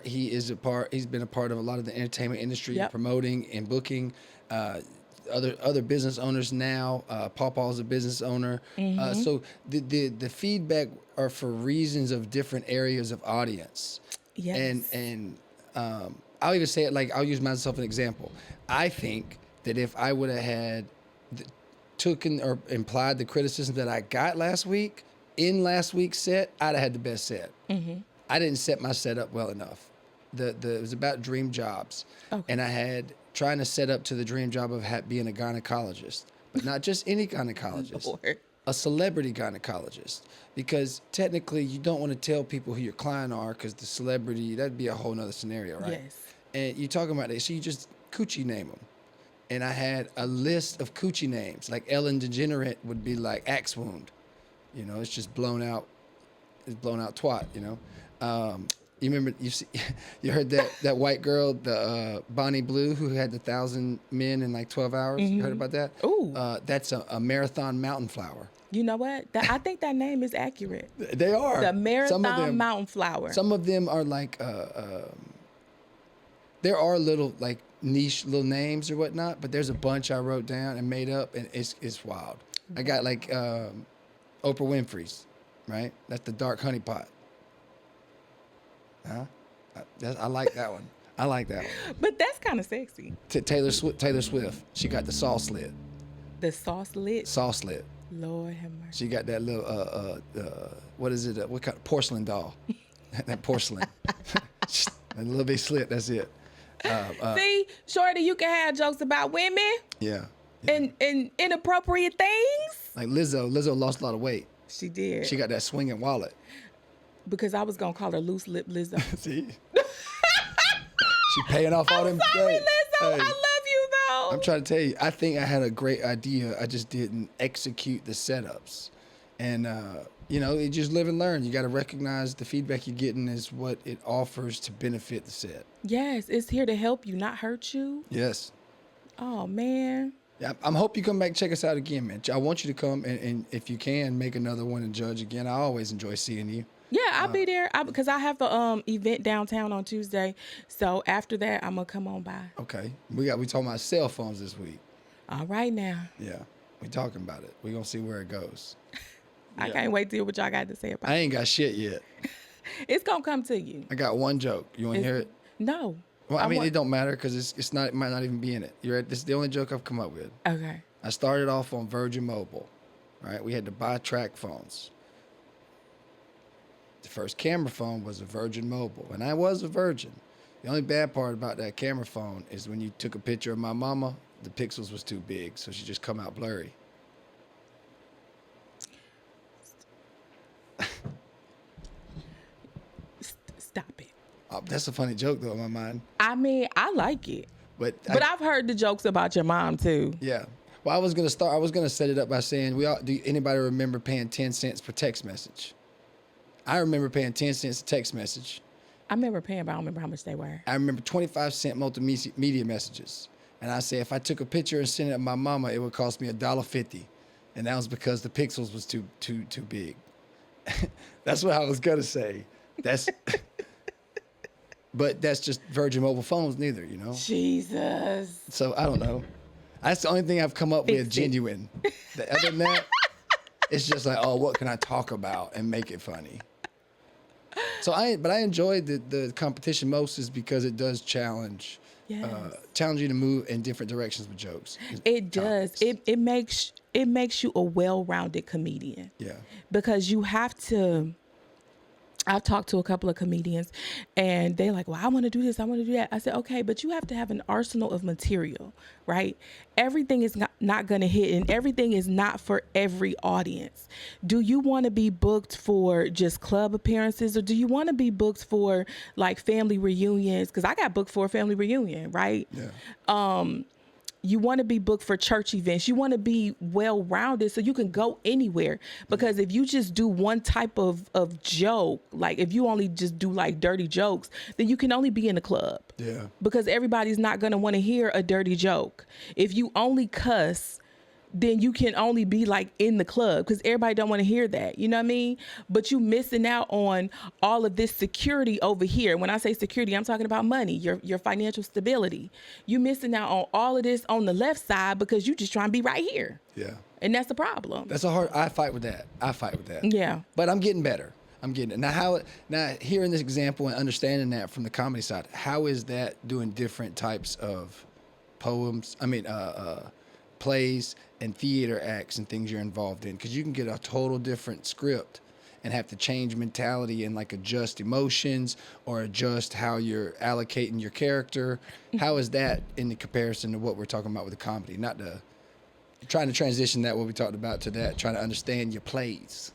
Speaker 1: he's been a part of a lot of the entertainment industry, promoting and booking. Other business owners now. Pawpaw's a business owner. So the feedback are for reasons of different areas of audience.
Speaker 2: Yes.
Speaker 1: And I'll even say it like, I'll use myself as an example. I think that if I would have had taken or implied the criticism that I got last week in last week's set, I'd have had the best set. I didn't set my set up well enough. It was about dream jobs. Okay. And I had trying to set up to the dream job of being a gynecologist, but not just any gynecologist.
Speaker 2: Lord.
Speaker 1: A celebrity gynecologist, because technically you don't want to tell people who your client are, because the celebrity, that'd be a whole nother scenario, right?
Speaker 2: Yes.
Speaker 1: And you're talking about that, so you just coochie name them. And I had a list of coochie names, like Ellen DeGeneres would be like axe wound. It's just blown out twat, You remember you heard that white girl, the Bonnie Blue, who had 1,000 men in like 12 hours. You heard about that?
Speaker 2: Ooh.
Speaker 1: That's a marathon mountain flower.
Speaker 2: You know what? I think that name is accurate.
Speaker 1: They are
Speaker 2: The marathon
Speaker 1: some of them,
Speaker 2: mountain flower.
Speaker 1: Some of them are like there are little like niche little names or whatnot, but there's a bunch I wrote down and made up, and it's wild. I got like Oprah Winfrey's, right? That's the dark honey pot. Huh? I like that one. I like that one.
Speaker 2: But that's kind of sexy.
Speaker 1: Taylor Swift. She got the sauce lid.
Speaker 2: The sauce lit.
Speaker 1: Sauce lid.
Speaker 2: Lord have mercy.
Speaker 1: She got that little what is it? What kind of porcelain doll? That porcelain. A little bit slit. That's it.
Speaker 2: See, Shorty, you can have jokes about women.
Speaker 1: Yeah.
Speaker 2: And inappropriate things.
Speaker 1: Like Lizzo. Lizzo lost a lot of weight.
Speaker 2: She did.
Speaker 1: She got that swinging wallet.
Speaker 2: Because I was gonna call her loose lip Lizzo.
Speaker 1: See? She paying off all them.
Speaker 2: Sorry,
Speaker 1: Hey,
Speaker 2: Lizzo.
Speaker 1: hey.
Speaker 2: I love you though.
Speaker 1: I'm trying to tell you, I think I had a great idea. I just didn't execute the setups. And, you just live and learn. You got to recognize the feedback you're getting is what it offers to benefit the set.
Speaker 2: Yes, it's here to help you, not hurt you.
Speaker 1: Yes.
Speaker 2: Oh, man.
Speaker 1: Yeah, I'm hope you come back and check us out again, man. I want you to come and if you can, make another one and judge again. I always enjoy seeing you.
Speaker 2: Yeah, I'll be there because I have the event downtown on Tuesday. So after that, I'm gonna come on by.
Speaker 1: Okay. We talking about cell phones this week.
Speaker 2: All right now.
Speaker 1: Yeah. We talking about it. We gonna see where it goes.
Speaker 2: I can't wait to hear what y'all got to say about it.
Speaker 1: I ain't got shit yet.
Speaker 2: It's gonna come to you.
Speaker 1: I got one joke. You want to hear it?
Speaker 2: No.
Speaker 1: Well, I mean, it don't matter because it might not even be in it. This is the only joke I've come up with.
Speaker 2: Okay.
Speaker 1: I started off on Virgin Mobile, right? We had to buy track phones. The first camera phone was a Virgin Mobile, and I was a virgin. The only bad part about that camera phone is when you took a picture of my mama, the pixels was too big, so she just come out blurry.
Speaker 2: Stop it.
Speaker 1: That's a funny joke, though, in my mind.
Speaker 2: I mean, I like it.
Speaker 1: But
Speaker 2: I've heard the jokes about your mom, too.
Speaker 1: Yeah. Well, I was gonna set it up by saying, do anybody remember paying 10 cents per text message? I remember paying 10 cents a text message.
Speaker 2: I remember paying, but I don't remember how much they were.
Speaker 1: I remember 25-cent multimedia messages. And I said, if I took a picture and sent it to my mama, it would cost me $1.50. And that was because the pixels was too big. That's what I was gonna say. But that's just Virgin Mobile phones neither, you know?
Speaker 2: Jesus.
Speaker 1: So I don't know. That's the only thing I've come up with genuine. Other than that, it's just like, oh, what can I talk about and make it funny? But I enjoyed the competition most is because it does challenge
Speaker 2: Yes.
Speaker 1: Challenge you to move in different directions with jokes.
Speaker 2: It does. It makes you a well-rounded comedian.
Speaker 1: Yeah.
Speaker 2: Because you have to. I've talked to a couple of comedians and they're like, well, I want to do this. I want to do that. I said, okay, but you have to have an arsenal of material, right? Everything is not going to hit and everything is not for every audience. Do you want to be booked for just club appearances or do you want to be booked for like family reunions? Because I got booked for a family reunion, right?
Speaker 1: Yeah.
Speaker 2: You want to be booked for church events. You want to be well-rounded so you can go anywhere. Because if you just do one type of joke, like if you only just do like dirty jokes, then you can only be in the club.
Speaker 1: Yeah.
Speaker 2: Because everybody's not going to want to hear a dirty joke. If you only cuss, then you can only be like in the club because everybody don't want to hear that. You know what I mean? But you missing out on all of this security over here. When I say security, I'm talking about money, your financial stability. You missing out on all of this on the left side because you just trying to be right here.
Speaker 1: Yeah.
Speaker 2: And that's the problem.
Speaker 1: I fight with that.
Speaker 2: Yeah.
Speaker 1: But I'm getting better. Now hearing this example and understanding that from the comedy side, how is that doing different types of plays and theater acts and things you're involved in? Because you can get a total different script and have to change mentality and like adjust emotions or adjust how you're allocating your character. How is that in the comparison to what we're talking about with the comedy? Not trying to transition that what we talked about to that, trying to understand your plays.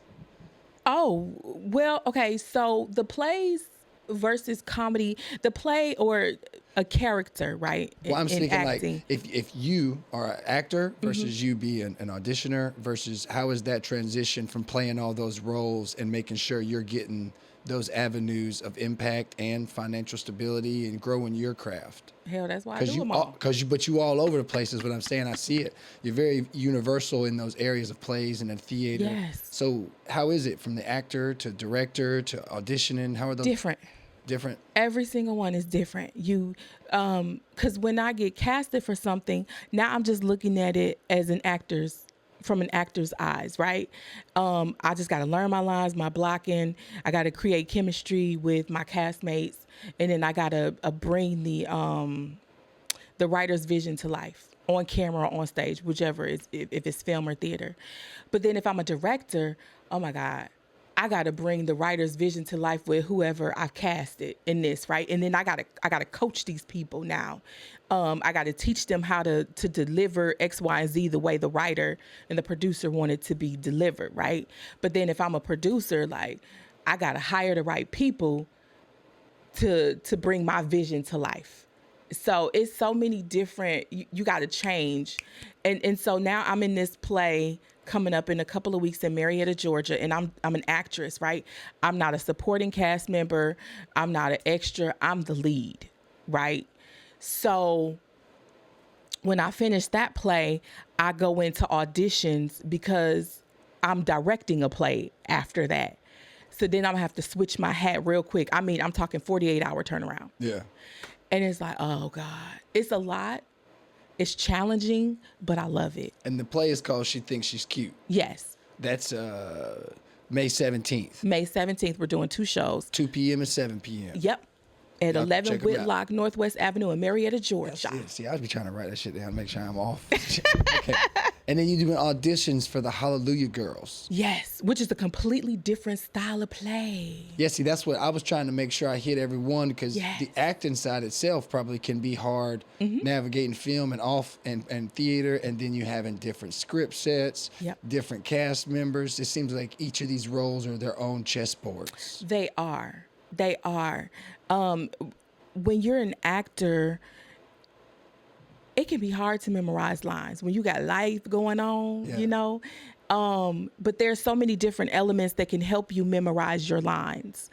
Speaker 2: Oh, well, okay. So the plays versus comedy, the play or a character, right?
Speaker 1: Well, I'm thinking
Speaker 2: acting.
Speaker 1: like if you are an actor versus you be an auditioner versus how is that transition from playing all those roles and making sure you're getting those avenues of impact and financial stability and growing your craft?
Speaker 2: Hell, that's why I do them all.
Speaker 1: But you all over the place is what I'm saying. I see it. You're very universal in those areas of plays and in theater.
Speaker 2: Yes.
Speaker 1: So how is it from the actor to director to auditioning? How are those
Speaker 2: Different.
Speaker 1: different?
Speaker 2: Every single one is different. Because when I get casted for something, now I'm just looking at it as from an actor's eyes, right? I just got to learn my lines, my blocking. I got to create chemistry with my castmates, and then I got to bring the writer's vision to life on camera or on stage, whichever is if it's film or theater. But then if I'm a director, oh my God, I got to bring the writer's vision to life with whoever I've casted in this, right? And then I got to coach these people now. I got to teach them how to deliver X, Y, and Z the way the writer and the producer want it to be delivered, right? But then if I'm a producer, like I got to hire the right people to bring my vision to life. So it's so many different, you got to change. And so now I'm in this play coming up in a couple of weeks in Marietta, Georgia, and I'm an actress, right? I'm not a supporting cast member. I'm not an extra. I'm the lead, right? So when I finish that play, I go into auditions because I'm directing a play after that. So then I'm gonna have to switch my hat real quick. I mean, I'm talking 48-hour turnaround.
Speaker 1: Yeah.
Speaker 2: And it's like, oh God, it's a lot. It's challenging, but I love it.
Speaker 1: And the play is called She Thinks She's Cute.
Speaker 2: Yes.
Speaker 1: That's May 17th.
Speaker 2: May 17th, we're doing 2 shows.
Speaker 1: 2 p.m. and 7 p.m.
Speaker 2: Yep. At
Speaker 1: Y'all
Speaker 2: 11
Speaker 1: check 'em out.
Speaker 2: Whitlock Northwest Avenue in Marietta, Georgia.
Speaker 1: Yeah, see, I'd be trying to write that shit down, make sure I'm off. Okay. And then you're doing auditions for the Hallelujah Girls.
Speaker 2: Yes, which is a completely different style of play.
Speaker 1: Yeah, see, that's what I was trying to make sure I hit every one, because
Speaker 2: Yes.
Speaker 1: the acting side itself probably can be hard, navigating film and theater, and then you having different script sets,
Speaker 2: Yep.
Speaker 1: different cast members. It seems like each of these roles are their own chessboards.
Speaker 2: They are. They are. When you're an actor, it can be hard to memorize lines when you got life going on,
Speaker 1: Yeah.
Speaker 2: you know. But there's so many different elements that can help you memorize your lines,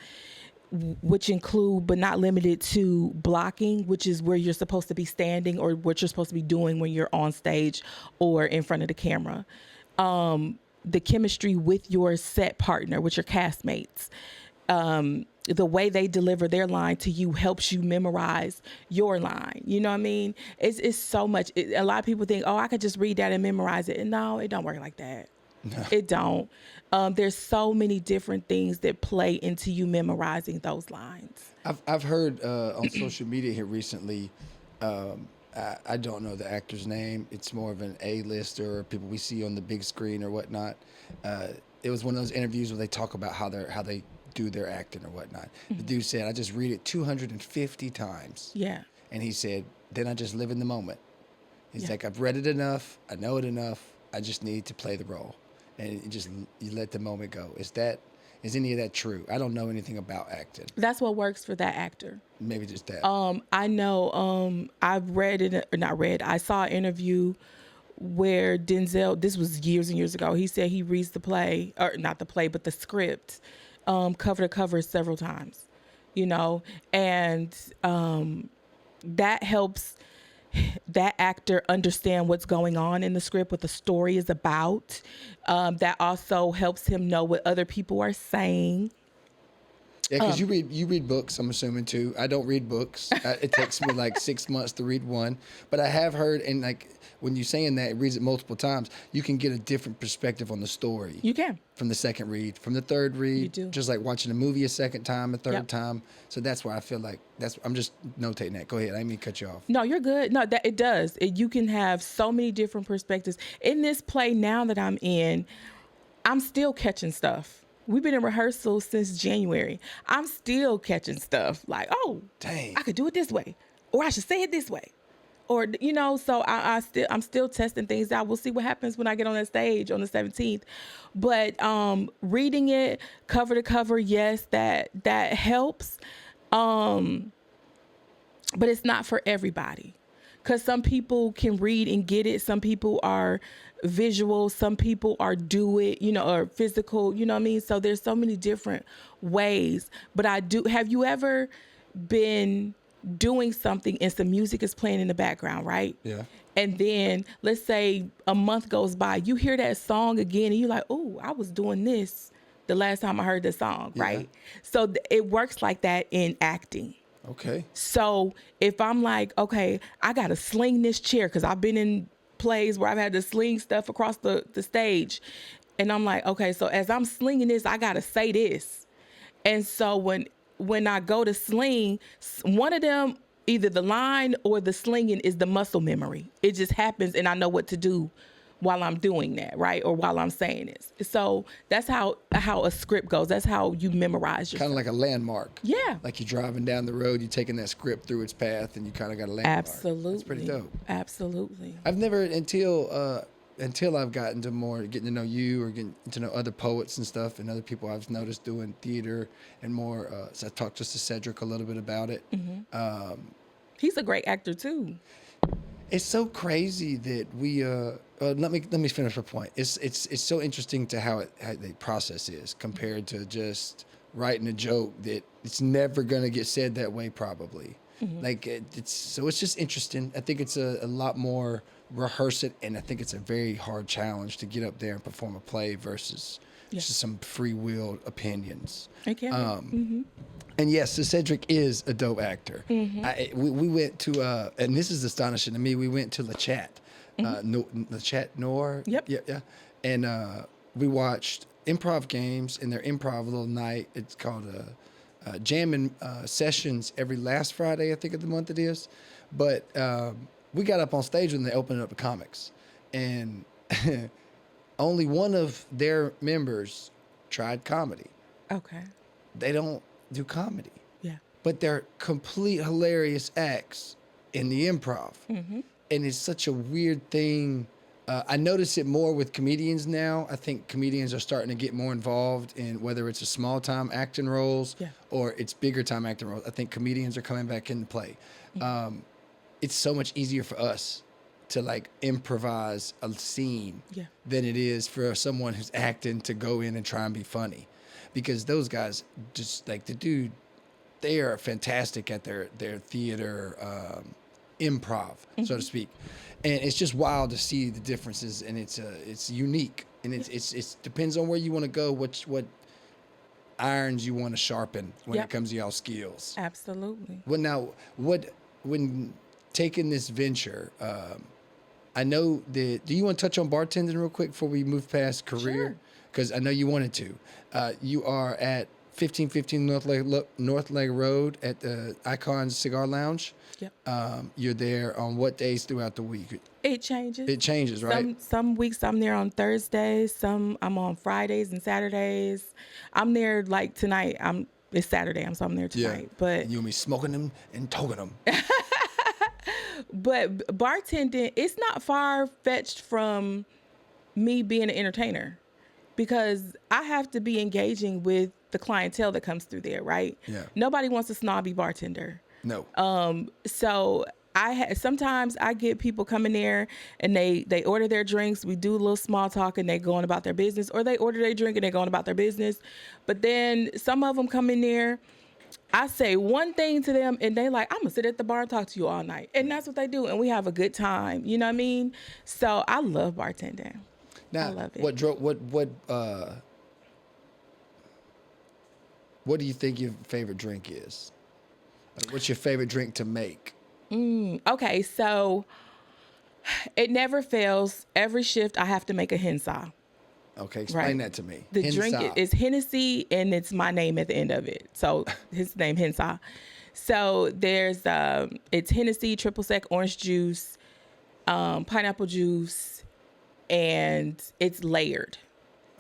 Speaker 2: which include, but not limited to, blocking, which is where you're supposed to be standing or what you're supposed to be doing when you're on stage or in front of the camera. The chemistry with your set partner, with your castmates. The way they deliver their line to you helps you memorize your line. You know what I mean? It's so much. A lot of people think, oh, I could just read that and memorize it. And no, it don't work like that. No. It don't. There's so many different things that play into you memorizing those lines.
Speaker 1: I've heard on social media here recently, I don't know the actor's name. It's more of an A-lister or people we see on the big screen or whatnot. It was one of those interviews where they talk about how they do their acting or whatnot. The dude said, I just read it 250 times.
Speaker 2: Yeah.
Speaker 1: And he said, then I just live in the moment. He's
Speaker 2: Yeah.
Speaker 1: like, I've read it enough. I know it enough. I just need to play the role. And you let the moment go. Is any of that true? I don't know anything about acting.
Speaker 2: That's what works for that actor.
Speaker 1: Maybe just that.
Speaker 2: I know, I've read it, or not read, I saw an interview where Denzel, this was years and years ago, he said he reads the play, or not the play, but the script, cover to cover several times, you know, and that helps that actor understand what's going on in the script, what the story is about. That also helps him know what other people are saying.
Speaker 1: Yeah, because you read books, I'm assuming too. I don't read books. It takes me like 6 months to read one. But I have heard, and like when you're saying that, it reads it multiple times, you can get a different perspective on the story.
Speaker 2: You can.
Speaker 1: From the second read, from the third read.
Speaker 2: You do.
Speaker 1: Just like watching a movie a second time, a third
Speaker 2: Yep.
Speaker 1: time. So that's why I feel like I'm just notating that. Go ahead. I didn't mean to cut you off.
Speaker 2: No, you're good. No, that it does. You can have so many different perspectives. In this play now that I'm in, I'm still catching stuff. We've been in rehearsal since January. I'm still catching stuff like, oh,
Speaker 1: Dang.
Speaker 2: I could do it this way, or I should say it this way, or you know. So I'm still testing things out. We'll see what happens when I get on that stage on the 17th. But reading it cover to cover, yes, that helps. But it's not for everybody. Because some people can read and get it. Some people are visual, some people are do it, or physical, you know what I mean? So there's so many different ways. But have you ever been doing something and some music is playing in the background, right?
Speaker 1: Yeah.
Speaker 2: And then let's say a month goes by, you hear that song again and you're like, oh, I was doing this the last time I heard the song, right? So it works like that in acting.
Speaker 1: Okay.
Speaker 2: So if I'm like, okay, I got to sling this chair because I've been in plays where I've had to sling stuff across the stage. And I'm like, okay, so as I'm slinging this, I got to say this. And so when I go to sling, one of them, either the line or the slinging is the muscle memory. It just happens and I know what to do while I'm doing that, right? Or while I'm saying this. So that's how a script goes. That's how you memorize yourself.
Speaker 1: Kind of like a landmark.
Speaker 2: Yeah.
Speaker 1: Like you're driving down the road, you're taking that script through its path, and you kind of got a landmark.
Speaker 2: Absolutely.
Speaker 1: That's pretty dope.
Speaker 2: Absolutely.
Speaker 1: I've never, until I've gotten to more getting to know you or getting to know other poets and stuff and other people I've noticed doing theater and more. So I talked just to Cedric a little bit about it.
Speaker 2: Mm-hmm. He's a great actor too.
Speaker 1: It's so crazy that we. Let me finish my point. It's so interesting to how the process is compared to just writing a joke that it's never gonna get said that way probably. Mm-hmm. Like it's just interesting. I think it's a lot more rehearse it, and I think it's a very hard challenge to get up there and perform a play versus just some free will opinions.
Speaker 2: Okay.
Speaker 1: And yes, so Cedric is a dope actor.
Speaker 2: Mm-hmm.
Speaker 1: We went to, and this is astonishing to me, we went to Le Chat. Le Chat Noir.
Speaker 2: Yep.
Speaker 1: Yeah. And we watched improv games in their improv little night. It's called jamming sessions every last Friday, I think of the month it is. But we got up on stage when they opened up the comics. And only one of their members tried comedy.
Speaker 2: Okay.
Speaker 1: They don't do comedy.
Speaker 2: Yeah.
Speaker 1: But they're complete hilarious acts in the improv. Mm-hmm. And it's such a weird thing. I notice it more with comedians now. I think comedians are starting to get more involved in whether it's a small time acting roles or it's bigger time acting roles. I think comedians are coming back into play. Mm-hmm. It's so much easier for us to like improvise a scene than it is for someone who's acting to go in and try and be funny. Because those guys, just like the dude, they are fantastic at their theater improv, so to speak, and it's just wild to see the differences, and it's unique, and it's depends on where you want to go, what irons you want to sharpen when it comes to y'all skills.
Speaker 2: Absolutely.
Speaker 1: Well, when taking this venture, I know that. Do you want to touch on bartending real quick before we move past career?
Speaker 2: Sure.
Speaker 1: Because I know you wanted to. You are at 1515 North Lake Road at the Icons Cigar Lounge.
Speaker 2: Yep.
Speaker 1: You're there on what days throughout the week?
Speaker 2: It changes.
Speaker 1: It changes, right?
Speaker 2: Some weeks I'm there on Thursdays. Some I'm on Fridays and Saturdays. I'm there like tonight. It's Saturday. So I'm there tonight.
Speaker 1: Yeah.
Speaker 2: But
Speaker 1: you'll be smoking them and toking them.
Speaker 2: But bartending, it's not far fetched from me being an entertainer. Because I have to be engaging with the clientele that comes through there, right?
Speaker 1: Yeah.
Speaker 2: Nobody wants a snobby bartender.
Speaker 1: No.
Speaker 2: So sometimes I get people coming there and they order their drinks. We do a little small talk and they go on about their business, or they order their drink and they go on about their business. But then some of them come in there. I say one thing to them and they like, I'm gonna sit at the bar and talk to you all night, and that's what they do, and we have a good time. You know what I mean? So I love bartending.
Speaker 1: Now,
Speaker 2: I love it.
Speaker 1: What do you think your favorite drink is? What's your favorite drink to make?
Speaker 2: Okay, so it never fails. Every shift, I have to make a Hensa.
Speaker 1: Okay, explain that to me.
Speaker 2: The drink is Hennessy, and it's my name at the end of it. So his name, Hensa. So there's it's Hennessy, triple sec, orange juice, pineapple juice, and it's layered.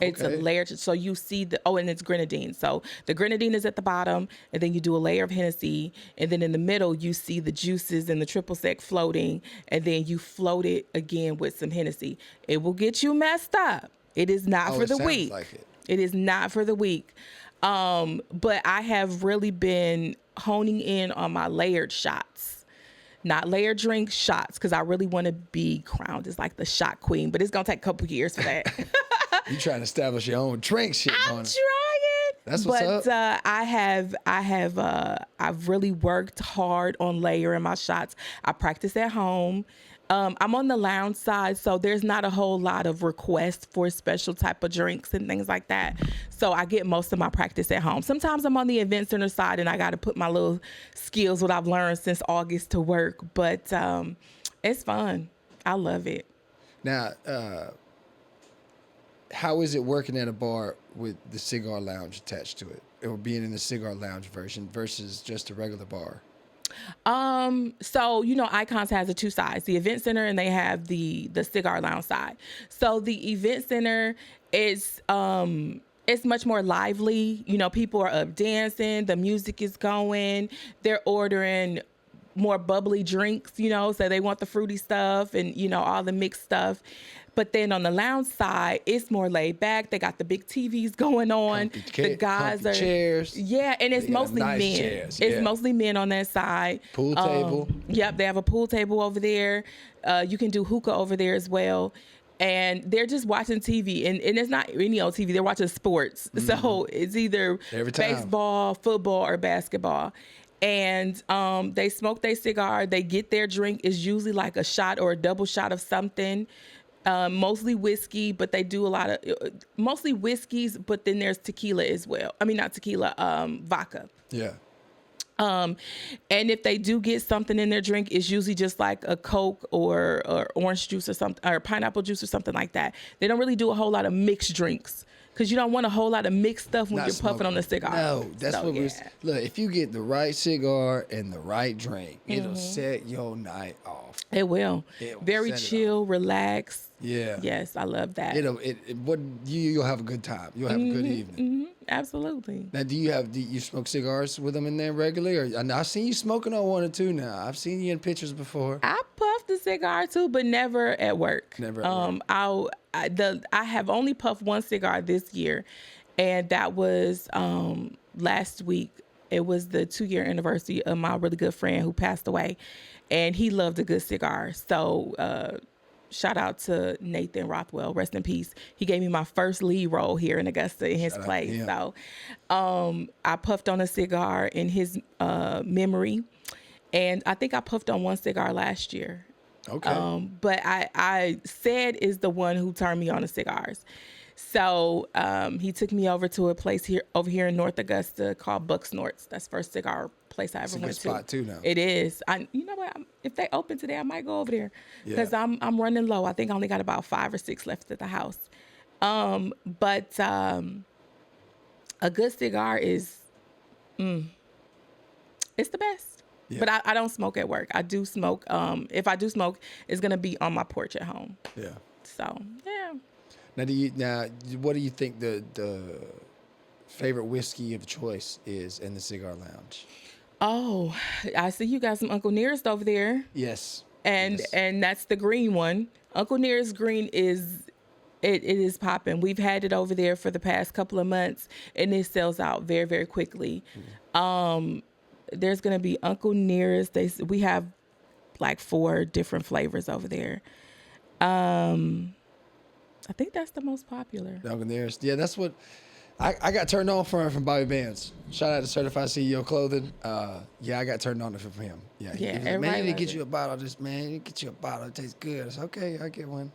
Speaker 2: It's a layered, so you see and it's grenadine. So the grenadine is at the bottom, and then you do a layer of Hennessy, and then in the middle you see the juices and the triple sec floating, and then you float it again with some Hennessy. It will get you messed up. It is not for the weak.
Speaker 1: Like
Speaker 2: it is not for the weak. But I have really been honing in on my layered shots. not layered drinks, shots, because I really want to be crowned as like the shot queen, but it's gonna take a couple years for that.
Speaker 1: You trying to establish your own drink shit
Speaker 2: I'm
Speaker 1: on it.
Speaker 2: trying.
Speaker 1: That's what's
Speaker 2: up. I've really worked hard on layering my shots. I practice at home. I'm on the lounge side, so there's not a whole lot of requests for special type of drinks and things like that. So I get most of my practice at home. Sometimes I'm on the event center side, and I got to put my little skills, what I've learned since August, to work. But it's fun. I love it.
Speaker 1: Now, how is it working at a bar with the cigar lounge attached to it, or being in the cigar lounge version versus just a regular bar?
Speaker 2: So Icons has the two sides, the event center, and they have the cigar lounge side. So the event center is it's much more lively. People are up dancing, the music is going, they're ordering more bubbly drinks, so they want the fruity stuff and all the mixed stuff. But then on the lounge side, it's more laid back. They got the big TVs going on. The guys are
Speaker 1: chairs.
Speaker 2: Yeah, and it's mostly
Speaker 1: nice
Speaker 2: men.
Speaker 1: Chairs.
Speaker 2: It's
Speaker 1: Yeah.
Speaker 2: mostly men on that side.
Speaker 1: Pool table.
Speaker 2: Yep, they have a pool table over there. You can do hookah over there as well. And they're just watching TV, and it's not any old TV. They're watching sports. So it's either
Speaker 1: Every time.
Speaker 2: baseball, football, or basketball. And they smoke their cigar. They get their drink. It's usually like a shot or a double shot of something. Mostly whiskey, but they do a lot of mostly whiskeys, but then there's tequila as well. I mean, not tequila, vodka.
Speaker 1: Yeah.
Speaker 2: And if they do get something in their drink, it's usually just like a Coke or orange juice or something, or pineapple juice or something like that. They don't really do a whole lot of mixed drinks, because you don't want a whole lot of mixed stuff when
Speaker 1: Not
Speaker 2: you're puffing
Speaker 1: smoking.
Speaker 2: on a cigar.
Speaker 1: No, that's what we're...
Speaker 2: yeah.
Speaker 1: Look, if you get the right cigar and the right drink, it'll set your night off.
Speaker 2: It will.
Speaker 1: It will
Speaker 2: Very
Speaker 1: set it
Speaker 2: chill, relax.
Speaker 1: Yeah.
Speaker 2: Yes, I love that.
Speaker 1: You'll have a good time. You'll have a good evening.
Speaker 2: Absolutely.
Speaker 1: Now, do you smoke cigars with them in there regularly? Or I've seen you smoking on one or two now. I've seen you in pictures before.
Speaker 2: I puffed a cigar too, but never at work.
Speaker 1: Never at work.
Speaker 2: I have only puffed one cigar this year, and that was last week. It was the 2-year anniversary of my really good friend who passed away, and he loved a good cigar. So shout out to Nathan Rothwell, rest in peace. He gave me my first lead role here in Augusta in his place. So I puffed on a cigar in his memory, and I think I puffed on one cigar last year.
Speaker 1: Okay.
Speaker 2: But I said is the one who turned me on to cigars. So he took me over to a place over here in North Augusta called Buck Snorts. That's the first cigar place I ever went to.
Speaker 1: It's a good spot too now.
Speaker 2: It is. You know what? If they open today, I might go over there because
Speaker 1: Yeah.
Speaker 2: I'm running low. I think I only got about 5 or 6 left at the house. But a good cigar is, it's the best.
Speaker 1: Yeah.
Speaker 2: But I don't smoke at work. I do smoke. If I do smoke, it's gonna be on my porch at home.
Speaker 1: Yeah.
Speaker 2: So yeah.
Speaker 1: Now, what do you think the favorite whiskey of choice is in the cigar lounge?
Speaker 2: Oh, I see you got some Uncle Nearest over there,
Speaker 1: Yes.
Speaker 2: and
Speaker 1: Yes.
Speaker 2: that's the green one. Uncle Nearest green is. It is popping. We've had it over there for the past couple of months, and it sells out very, very quickly. There's gonna be Uncle Nearest. We have like 4 different flavors over there. I think that's the most popular.
Speaker 1: Uncle Nearest. Yeah, that's what I got turned on from Bobby Bands. Shout out to Certified CEO Clothing. Yeah, I got turned on from him. Yeah, he was like, man, you need to get you a bottle of this, man. You need to get you a bottle. It tastes good. I said, okay, I'll get one.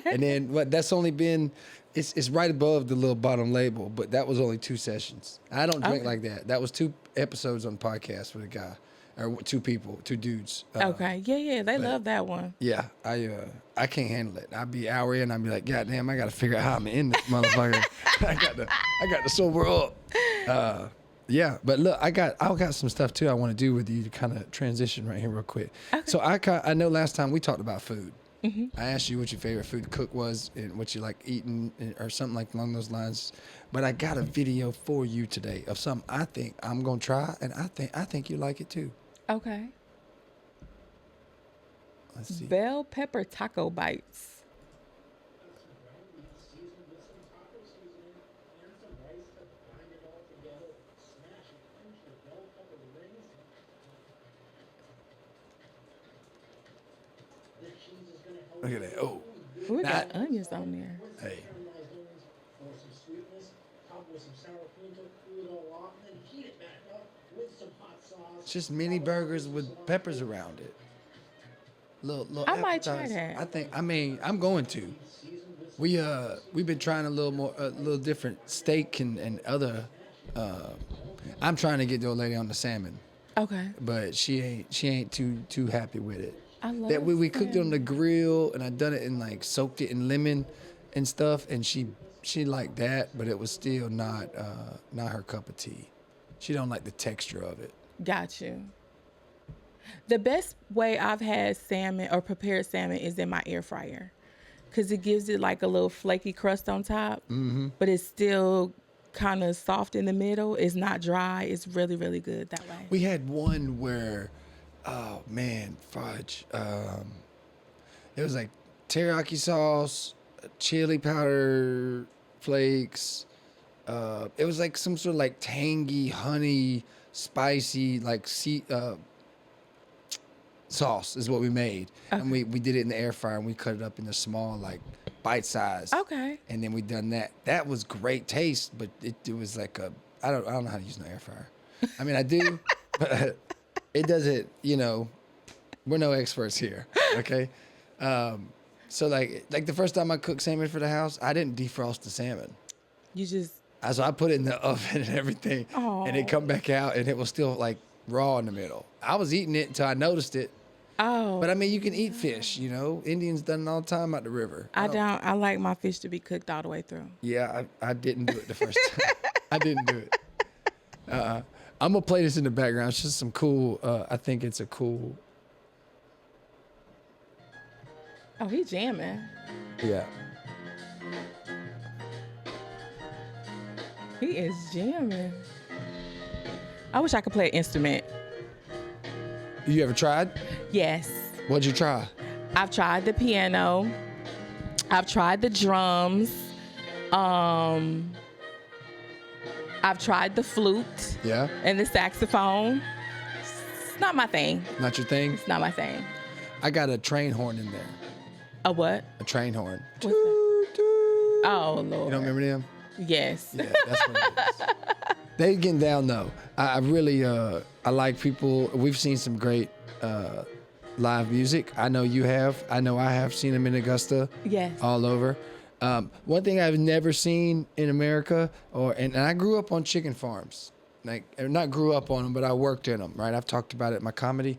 Speaker 1: And then that's only been, it's right above the little bottom label, but that was only 2 sessions. I don't drink like that. That was 2 episodes on the podcast with a guy, or 2 people, 2 dudes.
Speaker 2: Okay, yeah, they love that one.
Speaker 1: Yeah, I can't handle it. I'd be hour in, I'd be like, God damn, I got to figure out how I'm in this motherfucker. I got to sober up. Yeah, but look, I got some stuff too I want to do with you to kind of transition right here real quick. Okay. So I know last time we talked about food. I asked you what your favorite food to cook was and what you like eating or something like along those lines. But I got a video for you today of something I think I'm gonna try, and I think you like it too.
Speaker 2: Okay.
Speaker 1: Let's see.
Speaker 2: Bell pepper taco bites.
Speaker 1: Look at that. Oh,
Speaker 2: We
Speaker 1: Now,
Speaker 2: got onions on there.
Speaker 1: hey. It's just mini burgers with peppers around it. Little
Speaker 2: I might try
Speaker 1: appetizer.
Speaker 2: that.
Speaker 1: I think. I mean, I'm going to. We've been trying a little different steak and other. I'm trying to get the old lady on the salmon,
Speaker 2: Okay.
Speaker 1: but she ain't too happy with it.
Speaker 2: I love
Speaker 1: That we cooked it on the
Speaker 2: salmon.
Speaker 1: grill, and I done it and like soaked it in lemon and stuff, and she liked that, but it was still not her cup of tea. She don't like the texture of it.
Speaker 2: Got you. The best way I've had salmon or prepared salmon is in my air fryer, because it gives it like a little flaky crust on top, but it's still kind of soft in the middle. It's not dry. It's really, really good that way.
Speaker 1: We had one where, oh man, fudge. It was like teriyaki sauce, chili powder flakes. It was like some sort of like tangy, honey, spicy, like sauce is what we made. And we did it in the air fryer, and we cut it up into small, like bite size.
Speaker 2: Okay.
Speaker 1: And then we done that. That was great taste, but it was like I don't know how to use an air fryer. I mean, I do, but it doesn't, we're no experts here. Okay. So like the first time I cooked salmon for the house, I didn't defrost the salmon.
Speaker 2: You just,
Speaker 1: So I put it in the oven and everything, and it come back out, and it was still like raw in the middle. I was eating it until I noticed it.
Speaker 2: oh.
Speaker 1: But I mean, you can eat fish, Indians done it all the time out the river.
Speaker 2: I don't. I like my fish to be cooked all the way through.
Speaker 1: Yeah, I didn't do it the first time. I didn't do it. I'm gonna play this in the background. It's just some cool. I think it's a cool.
Speaker 2: Oh, he jamming.
Speaker 1: Yeah.
Speaker 2: He is jamming. I wish I could play an instrument.
Speaker 1: You ever tried?
Speaker 2: Yes.
Speaker 1: What'd you try?
Speaker 2: I've tried the piano. I've tried the drums. I've tried the flute
Speaker 1: Yeah.
Speaker 2: and the saxophone. It's not my thing.
Speaker 1: Not your thing.
Speaker 2: It's not my thing.
Speaker 1: I got a train horn in there.
Speaker 2: A what?
Speaker 1: A train horn.
Speaker 2: What's that?
Speaker 1: You
Speaker 2: Oh, Lord.
Speaker 1: don't remember them?
Speaker 2: Yes.
Speaker 1: Yeah, that's what it is. They getting down though. I really I like people. We've seen some great live music. I know you have. I know I have seen them in Augusta.
Speaker 2: Yes.
Speaker 1: All over. One thing I've never seen in America, and I grew up on chicken farms. Or not grew up on them, but I worked in them, right? I've talked about it in my comedy.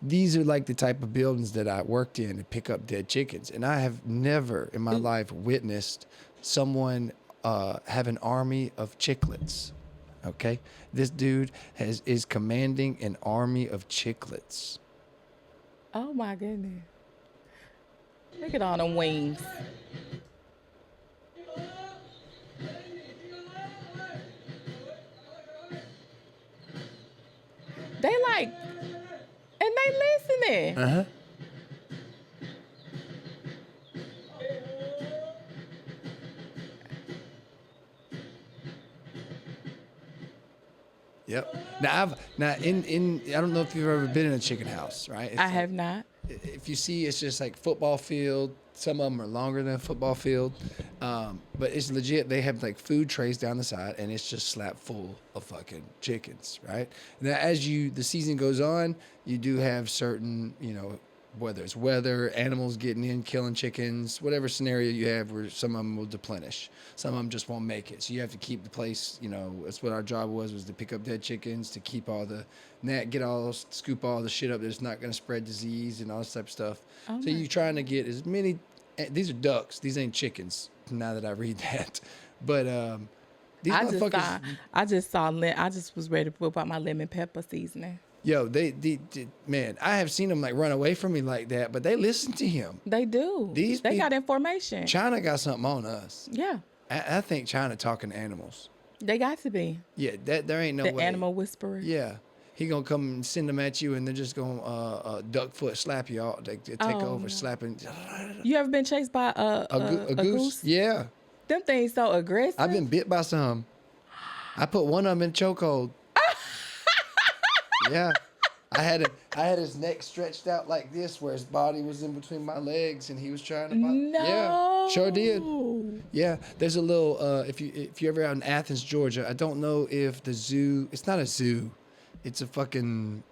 Speaker 1: These are like the type of buildings that I worked in to pick up dead chickens. And I have never in my life witnessed someone have an army of chicklets. Okay? This dude is commanding an army of chicklets.
Speaker 2: Oh, my goodness. Look at all them wings. They like, and they listening.
Speaker 1: Uh-huh. Yep. Now I don't know if you've ever been in a chicken house, right? It's
Speaker 2: I
Speaker 1: like-
Speaker 2: have not.
Speaker 1: If you see, it's just like football field. Some of them are longer than a football field, but it's legit. They have like food trays down the side, and it's just slapped full of fucking chickens, right? Now, as the season goes on, you do have certain, whether it's weather, animals getting in, killing chickens, whatever scenario you have, where some of them will deplenish, some of them just won't make it. So you have to keep the place. That's what our job was to pick up dead chickens, to keep all the scoop all the shit up that's not going to spread disease and all this type of stuff.
Speaker 2: Oh
Speaker 1: So
Speaker 2: my
Speaker 1: you're trying to get as many. These are ducks. These ain't chickens. Now that I read that, but these
Speaker 2: I
Speaker 1: motherfuckers.
Speaker 2: just was ready to whip out my lemon pepper seasoning.
Speaker 1: Yo, man, I have seen them like run away from me like that, but they listen to him.
Speaker 2: They do.
Speaker 1: These
Speaker 2: they got
Speaker 1: peop-
Speaker 2: information.
Speaker 1: China got something on us.
Speaker 2: Yeah,
Speaker 1: I think China talking to animals.
Speaker 2: they got to be.
Speaker 1: Yeah, there ain't no
Speaker 2: The
Speaker 1: way.
Speaker 2: animal whisperer.
Speaker 1: Yeah, he gonna come and send them at you, and they're just gonna duck foot slap you all. They take over,
Speaker 2: no.
Speaker 1: slapping.
Speaker 2: You ever been chased by
Speaker 1: A goose? Yeah,
Speaker 2: Them things so aggressive.
Speaker 1: I've been bit by some. I put one of them in chokehold. Yeah, I had his neck stretched out like this, where his body was in between my legs, and he was trying to.
Speaker 2: No.
Speaker 1: Yeah, sure did. Yeah, there's a little. If you ever out in Athens, Georgia, I don't know if the zoo. It's not a zoo. It's a fucking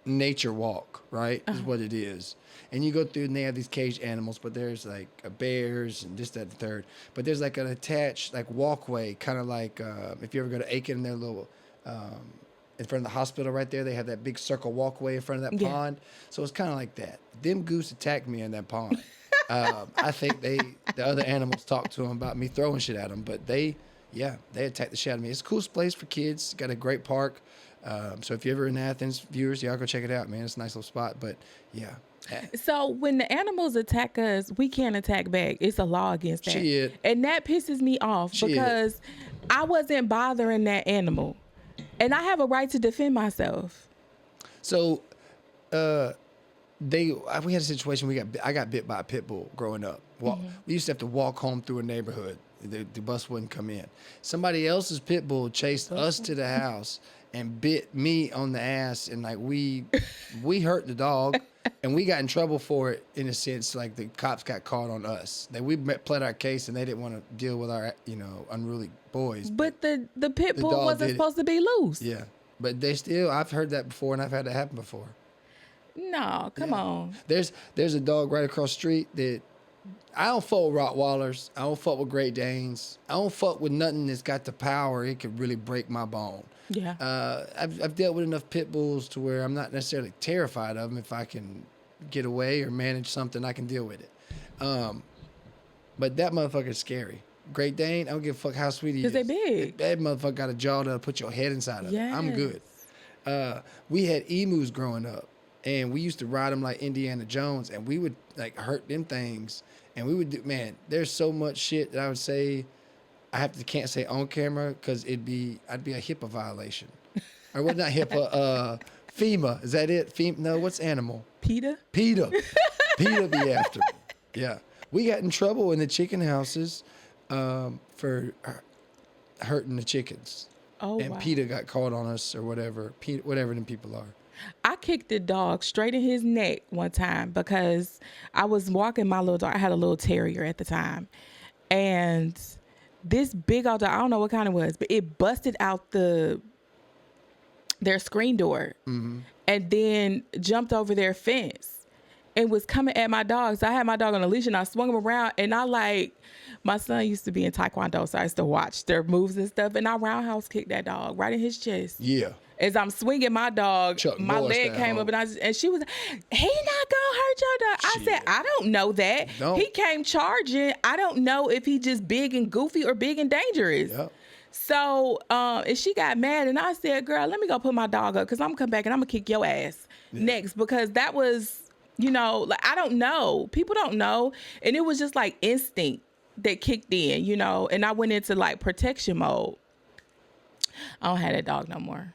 Speaker 1: nature walk, right? Is what it is. And you go through, and they have these caged animals, but there's like bears and this, that, the third. But there's like an attached like walkway, kind of like if you ever go to Aiken, their little. In front of the hospital right there, they have that big circle walkway in front of that pond. So it's kind of like that. Them goose attacked me in that pond. I think the other animals talked to them about me throwing shit at them, but they attacked the shit out of me. It's the coolest place for kids. Got a great park. So if you're ever in Athens, viewers, y'all go check it out, man. It's a nice little spot, but yeah.
Speaker 2: So when the animals attack us, we can't attack back. It's a law against that.
Speaker 1: Shit.
Speaker 2: And that pisses me off because I wasn't bothering that animal. And I have a right to defend myself. So,
Speaker 1: we had a situation. I got bit by a pit bull growing up. We used to have to walk home through a neighborhood. The bus wouldn't come in. Somebody else's pit bull chased us to the house and bit me on the ass, and like we hurt the dog, and we got in trouble for it in a sense. Like the cops got caught on us. We pled our case, and they didn't want to deal with our unruly boys.
Speaker 2: But the pit bull wasn't supposed to be loose.
Speaker 1: Yeah, but I've heard that before, and I've had that happen before.
Speaker 2: No, come on.
Speaker 1: There's a dog right across the street that I don't fuck with Rottweilers. I don't fuck with Great Danes. I don't fuck with nothing that's got the power. It could really break my bone.
Speaker 2: Yeah.
Speaker 1: I've dealt with enough pit bulls to where I'm not necessarily terrified of them. If I can get away or manage something, I can deal with it. But that motherfucker's scary. Great Dane, I don't give a fuck how sweet he is.
Speaker 2: Because they big.
Speaker 1: That motherfucker got a jaw that'll put your head inside of it. I'm good. We had emus growing up, and we used to ride them like Indiana Jones, and we would like hurt them things. And we would do, man, there's so much shit that I would say, can't say on camera because I'd be a HIPAA violation. Or what, not HIPAA, FEMA. Is that it? FEMA? No, what's animal?
Speaker 2: PETA.
Speaker 1: PETA be after me. Yeah. We got in trouble in the chicken houses for hurting the chickens.
Speaker 2: Oh,
Speaker 1: and
Speaker 2: wow.
Speaker 1: PETA got caught on us or whatever. PETA, whatever them people are.
Speaker 2: I kicked the dog straight in his neck one time because I was walking my little dog. I had a little terrier at the time. And this big old dog, I don't know what kind it was, but it busted out their screen door and then jumped over their fence and was coming at my dog. So I had my dog on a leash and I swung him around, and my son used to be in Taekwondo, so I used to watch their moves and stuff, and I roundhouse kicked that dog right in his chest.
Speaker 1: Yeah.
Speaker 2: As I'm swinging my dog,
Speaker 1: Chuck
Speaker 2: my
Speaker 1: Norris
Speaker 2: leg came up, and she was, he not gonna hurt your dog. I said, I don't know that.
Speaker 1: No.
Speaker 2: He came charging. I don't know if he just big and goofy or big and dangerous.
Speaker 1: Yep.
Speaker 2: So, and she got mad, and I said, girl, let me go put my dog up, because I'm gonna come back and I'm gonna kick your ass next, because that was, like, I don't know. People don't know. And it was just like instinct that kicked in, and I went into like protection mode. I don't have that dog no more.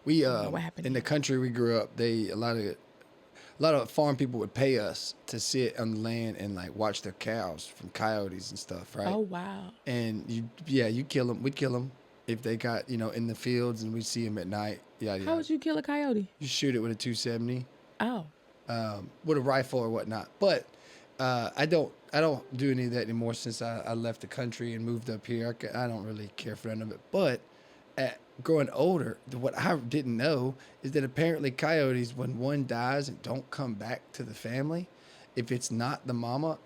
Speaker 1: We
Speaker 2: what happened
Speaker 1: in the country we grew up, a lot of farm people would pay us to sit on the land and like watch their cows from coyotes and stuff, right?
Speaker 2: Oh wow!
Speaker 1: And you kill them. We'd kill them if they got in the fields, and we'd see them at night. Yeah.
Speaker 2: How would you kill a coyote?
Speaker 1: You shoot it with a 270.
Speaker 2: Oh.
Speaker 1: With a rifle or whatnot. But I don't do any of that anymore since I left the country and moved up here. I don't really care for none of it. But growing older, what I didn't know is that apparently coyotes, when one dies and don't come back to the family, if it's not the mama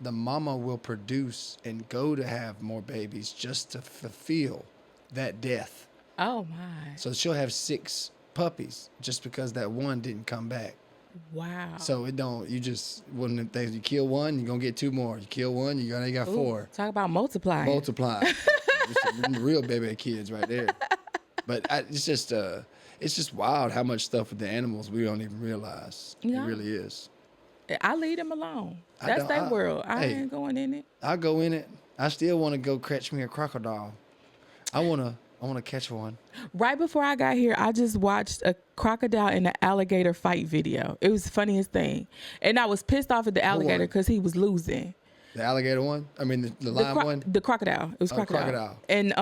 Speaker 1: will produce and go to have more babies just to fulfill that death.
Speaker 2: Oh my!
Speaker 1: So she'll have 6 puppies just because that one didn't come back.
Speaker 2: Wow.
Speaker 1: So when you kill one, you're gonna get 2 more. You kill one, you got 4.
Speaker 2: Talk about multiplying.
Speaker 1: Real baby kids right there. But it's just wild how much stuff with the animals we don't even realize. Yeah. It really is.
Speaker 2: I leave them alone. That's their world. I ain't going in it.
Speaker 1: I'll go in it. I still want to go catch me a crocodile. I want to catch one.
Speaker 2: Right before I got here, I just watched a crocodile and an alligator fight video. It was the funniest thing. And I was pissed off at the alligator because he was losing.
Speaker 1: The alligator one? I mean, the lion one?
Speaker 2: The crocodile. It was crocodile. And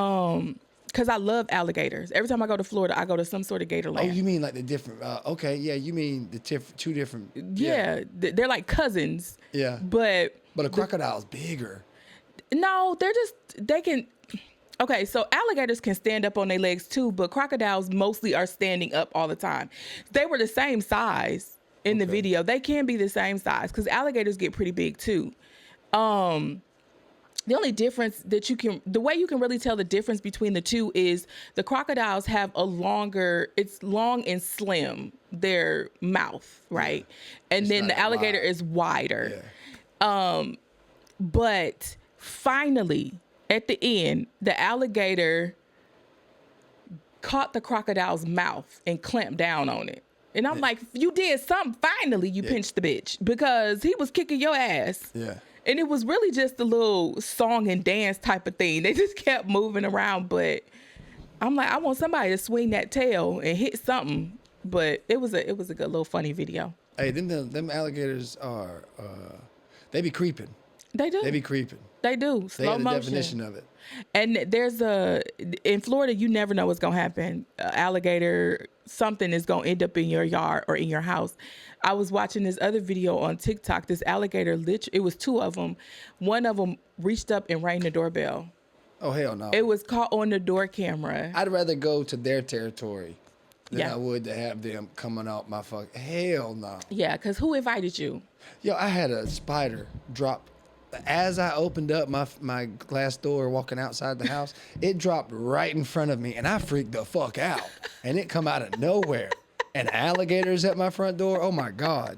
Speaker 2: because I love alligators. Every time I go to Florida, I go to some sort of gator
Speaker 1: Oh,
Speaker 2: land.
Speaker 1: you mean like the different? Okay, yeah, you mean the two different.
Speaker 2: Yeah, they're like cousins.
Speaker 1: Yeah.
Speaker 2: But
Speaker 1: But a crocodile's bigger.
Speaker 2: no, they can. Okay, so alligators can stand up on their legs too, but crocodiles mostly are standing up all the time. They were the same size in the video. They can be the same size because alligators get pretty big too. The only difference the way you can really tell the difference between the two is the crocodiles have it's long and slim, their mouth, right? And
Speaker 1: It's
Speaker 2: then
Speaker 1: not
Speaker 2: the alligator
Speaker 1: wide.
Speaker 2: is wider.
Speaker 1: Yeah.
Speaker 2: But finally, at the end, the alligator caught the crocodile's mouth and clamped down on it. And I'm like, you did something. Finally, you pinched the bitch because he was kicking your ass.
Speaker 1: Yeah.
Speaker 2: And it was really just a little song and dance type of thing. They just kept moving around. But I'm like, I want somebody to swing that tail and hit something. But it was a good little funny video.
Speaker 1: Hey, them alligators are they be creeping.
Speaker 2: They do.
Speaker 1: They be creeping.
Speaker 2: They do.
Speaker 1: They
Speaker 2: Slow
Speaker 1: are the
Speaker 2: motion.
Speaker 1: definition of it.
Speaker 2: And in Florida, you never know what's going to happen. Alligator, something is going to end up in your yard or in your house. I was watching this other video on TikTok. This alligator, it was two of them. One of them reached up and rang the doorbell.
Speaker 1: Oh, hell no.
Speaker 2: It was caught on the door camera.
Speaker 1: I'd rather go to their territory than
Speaker 2: Yeah.
Speaker 1: I would to have them coming out my fuck. Hell no.
Speaker 2: Yeah, because who invited you?
Speaker 1: Yo, I had a spider drop. As I opened up my glass door walking outside the house, it dropped right in front of me, and I freaked the fuck out. And it come out of nowhere. And alligators at my front door? Oh, my God.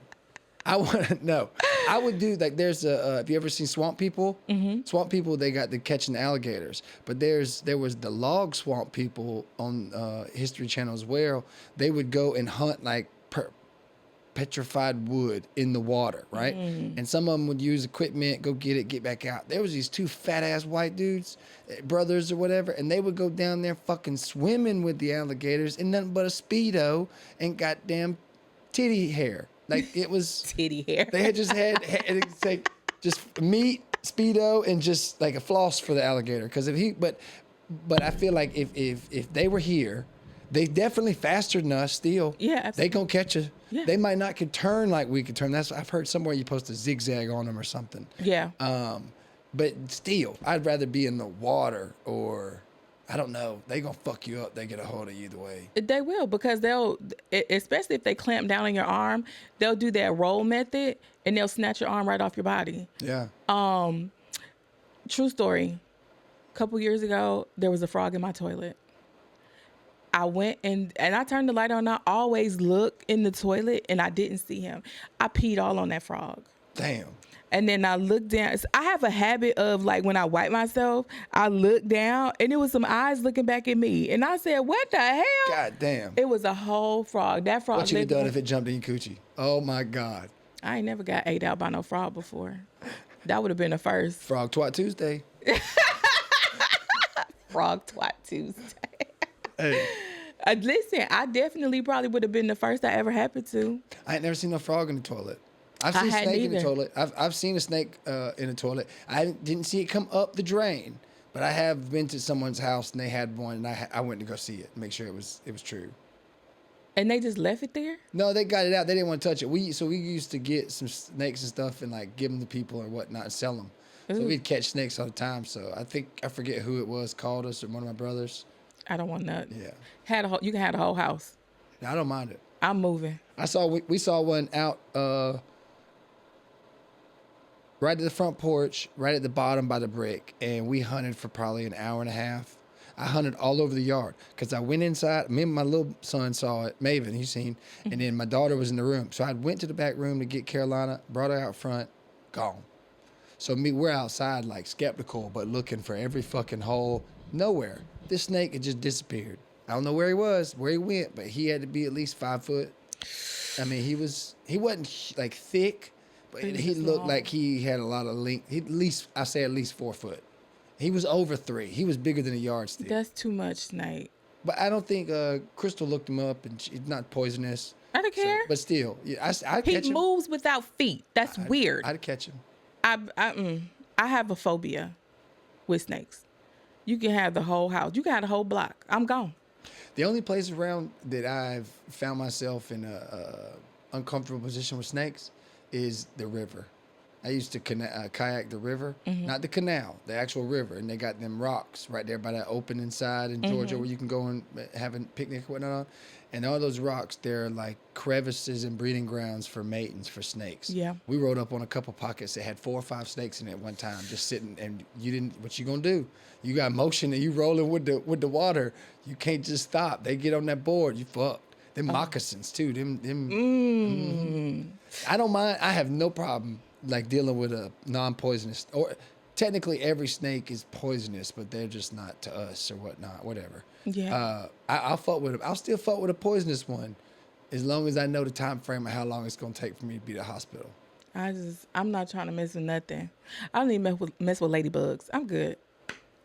Speaker 1: I want to know. I would do, like, there's have you ever seen Swamp People? Mm-hmm. Swamp People, they got the catching alligators. But there was the log swamp people on History Channel as well. They would go and hunt, like, petrified wood in the water, right? And some of them would use equipment, go get it, get back out. There was these two fat ass white dudes, brothers or whatever, and they would go down there fucking swimming with the alligators in nothing but a Speedo and goddamn titty hair. Like it was
Speaker 2: Titty hair.
Speaker 1: They had it's like just meat, Speedo, and just like a floss for the alligator. Cause but I feel like if they were here, they definitely faster than us still.
Speaker 2: Yeah, absolutely.
Speaker 1: They gonna catch us.
Speaker 2: Yeah.
Speaker 1: They might not could turn like we could turn. I've heard somewhere you're supposed to zigzag on them or something.
Speaker 2: Yeah.
Speaker 1: But still, I'd rather be in the water or I don't know. They gonna fuck you up. They get a hold of you either way.
Speaker 2: They will because especially if they clamp down on your arm, they'll do that roll method and they'll snatch your arm right off your body.
Speaker 1: Yeah.
Speaker 2: True story. A couple years ago, there was a frog in my toilet. I went and I turned the light on. I always look in the toilet and I didn't see him. I peed all on that frog.
Speaker 1: Damn.
Speaker 2: And then I looked down. I have a habit of like when I wipe myself, I look down and it was some eyes looking back at me. And I said, what the hell?
Speaker 1: God damn.
Speaker 2: It was a whole frog. That frog.
Speaker 1: What you have done if it jumped in your coochie? Oh my God.
Speaker 2: I ain't never got ate out by no frog before. That would have been the first.
Speaker 1: Frog Twat Tuesday.
Speaker 2: Frog Twat Tuesday.
Speaker 1: Hey.
Speaker 2: Listen, I definitely probably would have been the first that ever happened to.
Speaker 1: I ain't never seen no frog in the toilet. I've
Speaker 2: I
Speaker 1: seen a
Speaker 2: hadn't
Speaker 1: snake in the
Speaker 2: either.
Speaker 1: toilet. I've seen a snake in the toilet. I didn't see it come up the drain, but I have been to someone's house and they had one, and I went to go see it, make sure it was true.
Speaker 2: And they just left it there?
Speaker 1: No, they got it out. They didn't want to touch it. We used to get some snakes and stuff and like give them to people or whatnot and sell them. So
Speaker 2: Ooh.
Speaker 1: we'd catch snakes all the time. So I forget who it was called us or one of my brothers.
Speaker 2: I don't want nothing.
Speaker 1: Yeah.
Speaker 2: You can have the whole house.
Speaker 1: I don't mind it.
Speaker 2: I'm moving.
Speaker 1: We saw one out right at the front porch, right at the bottom by the brick, and we hunted for probably an hour and a half. I hunted all over the yard because I went inside. Me and my little son saw it, Maven, you seen, and then my daughter was in the room. So I went to the back room to get Carolina, brought her out front, gone. So we're outside like skeptical, but looking for every fucking hole. Nowhere. This snake had just disappeared. I don't know where he was, where he went, but he had to be at least 5 foot. I mean, he wasn't like thick, but he looked like he had a lot of length. I say at least 4 foot. He was over 3. He was bigger than a yardstick.
Speaker 2: That's too much snake.
Speaker 1: But I don't think Crystal looked him up, and he's not poisonous.
Speaker 2: I don't care.
Speaker 1: But still, yeah, I'd
Speaker 2: He
Speaker 1: catch him.
Speaker 2: moves without feet. That's weird.
Speaker 1: I'd catch him.
Speaker 2: I have a phobia with snakes. you can have the whole house. You can have the whole block. I'm gone.
Speaker 1: The only place around that I've found myself in a uncomfortable position with snakes is the river. I used to kayak the river, not the canal, the actual river. And they got them rocks right there by that open inside in Georgia where you can go and have a picnic or whatnot on. And all those rocks, they're like crevices and breeding grounds for matings for snakes.
Speaker 2: Yeah.
Speaker 1: We rode up on a couple pockets that had 4 or 5 snakes in it one time, just sitting. And you didn't. What you gonna do? You got motion and you rolling with the water. You can't just stop. They get on that board, you fucked. Them moccasins too. I don't mind. I have no problem like dealing with a non-poisonous, or technically every snake is poisonous, but they're just not to us or whatnot, whatever.
Speaker 2: Yeah.
Speaker 1: I'll fuck with them. I'll still fuck with a poisonous one as long as I know the time frame of how long it's gonna take for me to be to the hospital.
Speaker 2: I'm not trying to mess with nothing. I don't even mess with ladybugs. I'm good.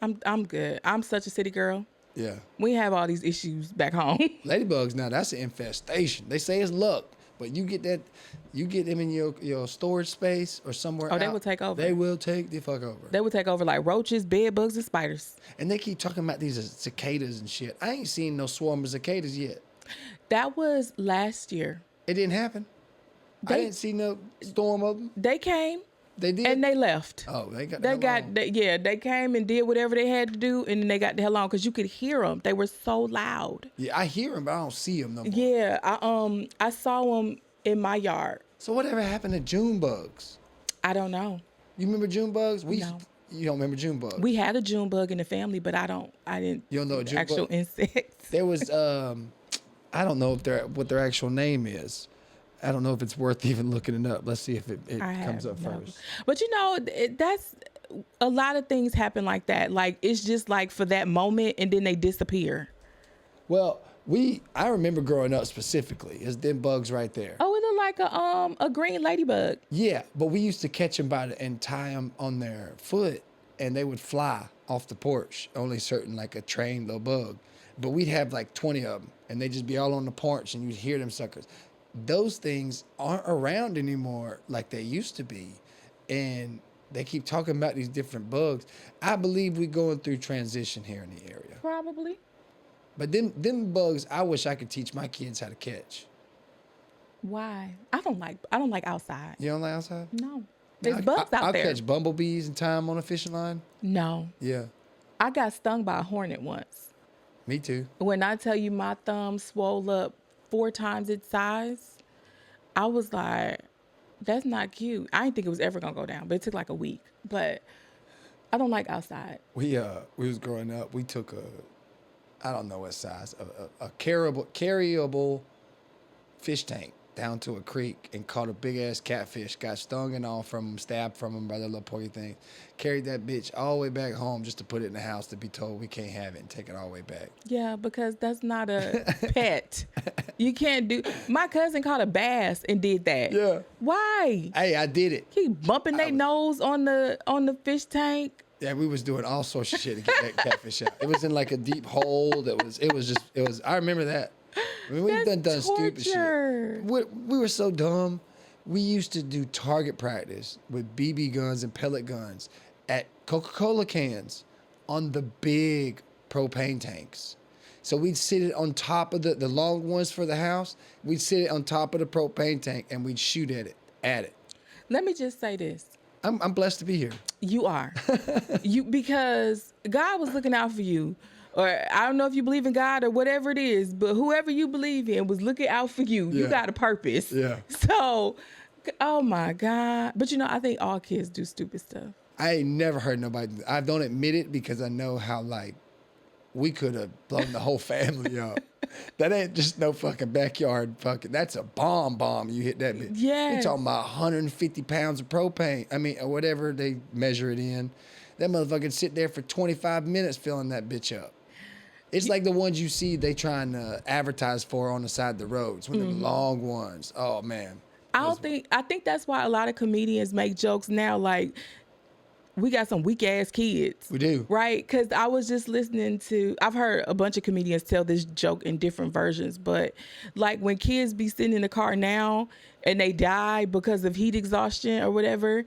Speaker 2: I'm good. I'm such a city girl.
Speaker 1: Yeah.
Speaker 2: We have all these issues back home.
Speaker 1: Ladybugs now, that's an infestation. They say it's luck, but you get them in your storage space or somewhere.
Speaker 2: Oh, they will take over.
Speaker 1: They will take the fuck over.
Speaker 2: They would take over like roaches, bed bugs, and spiders.
Speaker 1: And they keep talking about these cicadas and shit. I ain't seen no swarm of cicadas yet.
Speaker 2: That was last year.
Speaker 1: It didn't happen. I didn't see no storm of them.
Speaker 2: They came.
Speaker 1: They did?
Speaker 2: And they left.
Speaker 1: Oh, they got
Speaker 2: they came and did whatever they had to do, and then they got the hell on because you could hear them. They were so loud.
Speaker 1: Yeah, I hear them, but I don't see them no more.
Speaker 2: Yeah, I saw them in my yard.
Speaker 1: So whatever happened to June bugs?
Speaker 2: I don't know.
Speaker 1: You remember June bugs?
Speaker 2: No.
Speaker 1: You don't remember June bugs?
Speaker 2: We had a June bug in the family, but I didn't.
Speaker 1: You don't know a June
Speaker 2: actual
Speaker 1: bug?
Speaker 2: insects.
Speaker 1: There was I don't know what their actual name is. I don't know if it's worth even looking it up. Let's see if it comes up first.
Speaker 2: But that's a lot of things happen like that. Like it's just like for that moment, and then they disappear.
Speaker 1: Well, I remember growing up specifically. It's them bugs right there.
Speaker 2: Oh, it looked like a green ladybug.
Speaker 1: Yeah, but we used to catch them and tie them on their foot, and they would fly off the porch. Only certain, like a trained little bug. But we'd have like 20 of them, and they'd just be all on the porch, and you'd hear them suckers. Those things aren't around anymore like they used to be. And they keep talking about these different bugs. I believe we're going through transition here in the area.
Speaker 2: Probably.
Speaker 1: But them bugs, I wish I could teach my kids how to catch.
Speaker 2: Why? I don't like outside.
Speaker 1: You don't like outside?
Speaker 2: No. There's bugs out there.
Speaker 1: I'll catch bumblebees and tie them on a fishing line.
Speaker 2: No.
Speaker 1: Yeah.
Speaker 2: I got stung by a hornet once.
Speaker 1: Me too.
Speaker 2: When I tell you my thumb swole up 4 times its size, I was like, that's not cute. I didn't think it was ever gonna go down, but it took like a week. But I don't like outside.
Speaker 1: We was growing up, we took I don't know what size, a carryable fish tank down to a creek and caught a big ass catfish, got stung and all from him, stabbed from him by the little pointy thing. Carried that bitch all the way back home just to put it in the house to be told we can't have it and take it all the way back.
Speaker 2: Yeah, because that's not a pet. You can't do. My cousin caught a bass and did that.
Speaker 1: Yeah.
Speaker 2: Why?
Speaker 1: Hey, I did it.
Speaker 2: Keep bumping their nose on the fish tank.
Speaker 1: Yeah, we was doing all sorts of shit to get that catfish out. It was in like a deep hole. It was. I remember that. I mean, we've done stupid shit. We were so dumb. We used to do target practice with BB guns and pellet guns at Coca-Cola cans on the big propane tanks. So we'd sit it on top of the long ones for the house. We'd sit it on top of the propane tank and we'd shoot at it.
Speaker 2: Let me just say this.
Speaker 1: I'm blessed to be here.
Speaker 2: You are. Because God was looking out for you. Or I don't know if you believe in God or whatever it is, but whoever you believe in was looking out for you.
Speaker 1: Yeah.
Speaker 2: You got a purpose.
Speaker 1: Yeah.
Speaker 2: So, oh my God. But I think all kids do stupid stuff.
Speaker 1: I ain't never heard nobody. I don't admit it because I know how we could have blown the whole family up. That ain't just no fucking backyard fucking. That's a bomb. You hit that bitch.
Speaker 2: Yes.
Speaker 1: You're talking about 150 pounds of propane. I mean, or whatever they measure it in. That motherfucker sit there for 25 minutes filling that bitch up. It's like the ones you see they trying to advertise for on the side of the roads. One of the long ones. Oh man.
Speaker 2: I think that's why a lot of comedians make jokes now like, we got some weak ass kids.
Speaker 1: We do.
Speaker 2: Right? Because I was just listening I've heard a bunch of comedians tell this joke in different versions, but like when kids be sitting in the car now and they die because of heat exhaustion or whatever,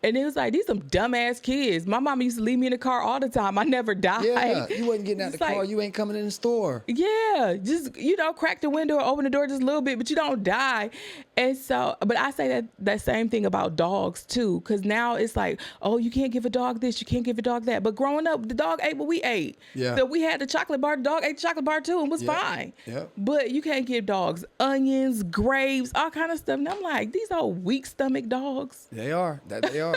Speaker 2: And it was like, these some dumbass kids. My mama used to leave me in the car all the time. I never died.
Speaker 1: Yeah, you wasn't getting out the
Speaker 2: It's like,
Speaker 1: car. You ain't coming in the store.
Speaker 2: yeah, just, crack the window or open the door just a little bit, but you don't die. And so, but I say that same thing about dogs too, because now it's like, oh, you can't give a dog this, you can't give a dog that. But growing up, the dog ate what we ate.
Speaker 1: Yeah.
Speaker 2: So we had the chocolate bar, the dog ate the chocolate bar too and was fine.
Speaker 1: Yep.
Speaker 2: But you can't give dogs onions, grapes, all kind of stuff. And I'm like, these old weak stomach dogs.
Speaker 1: They are. They are.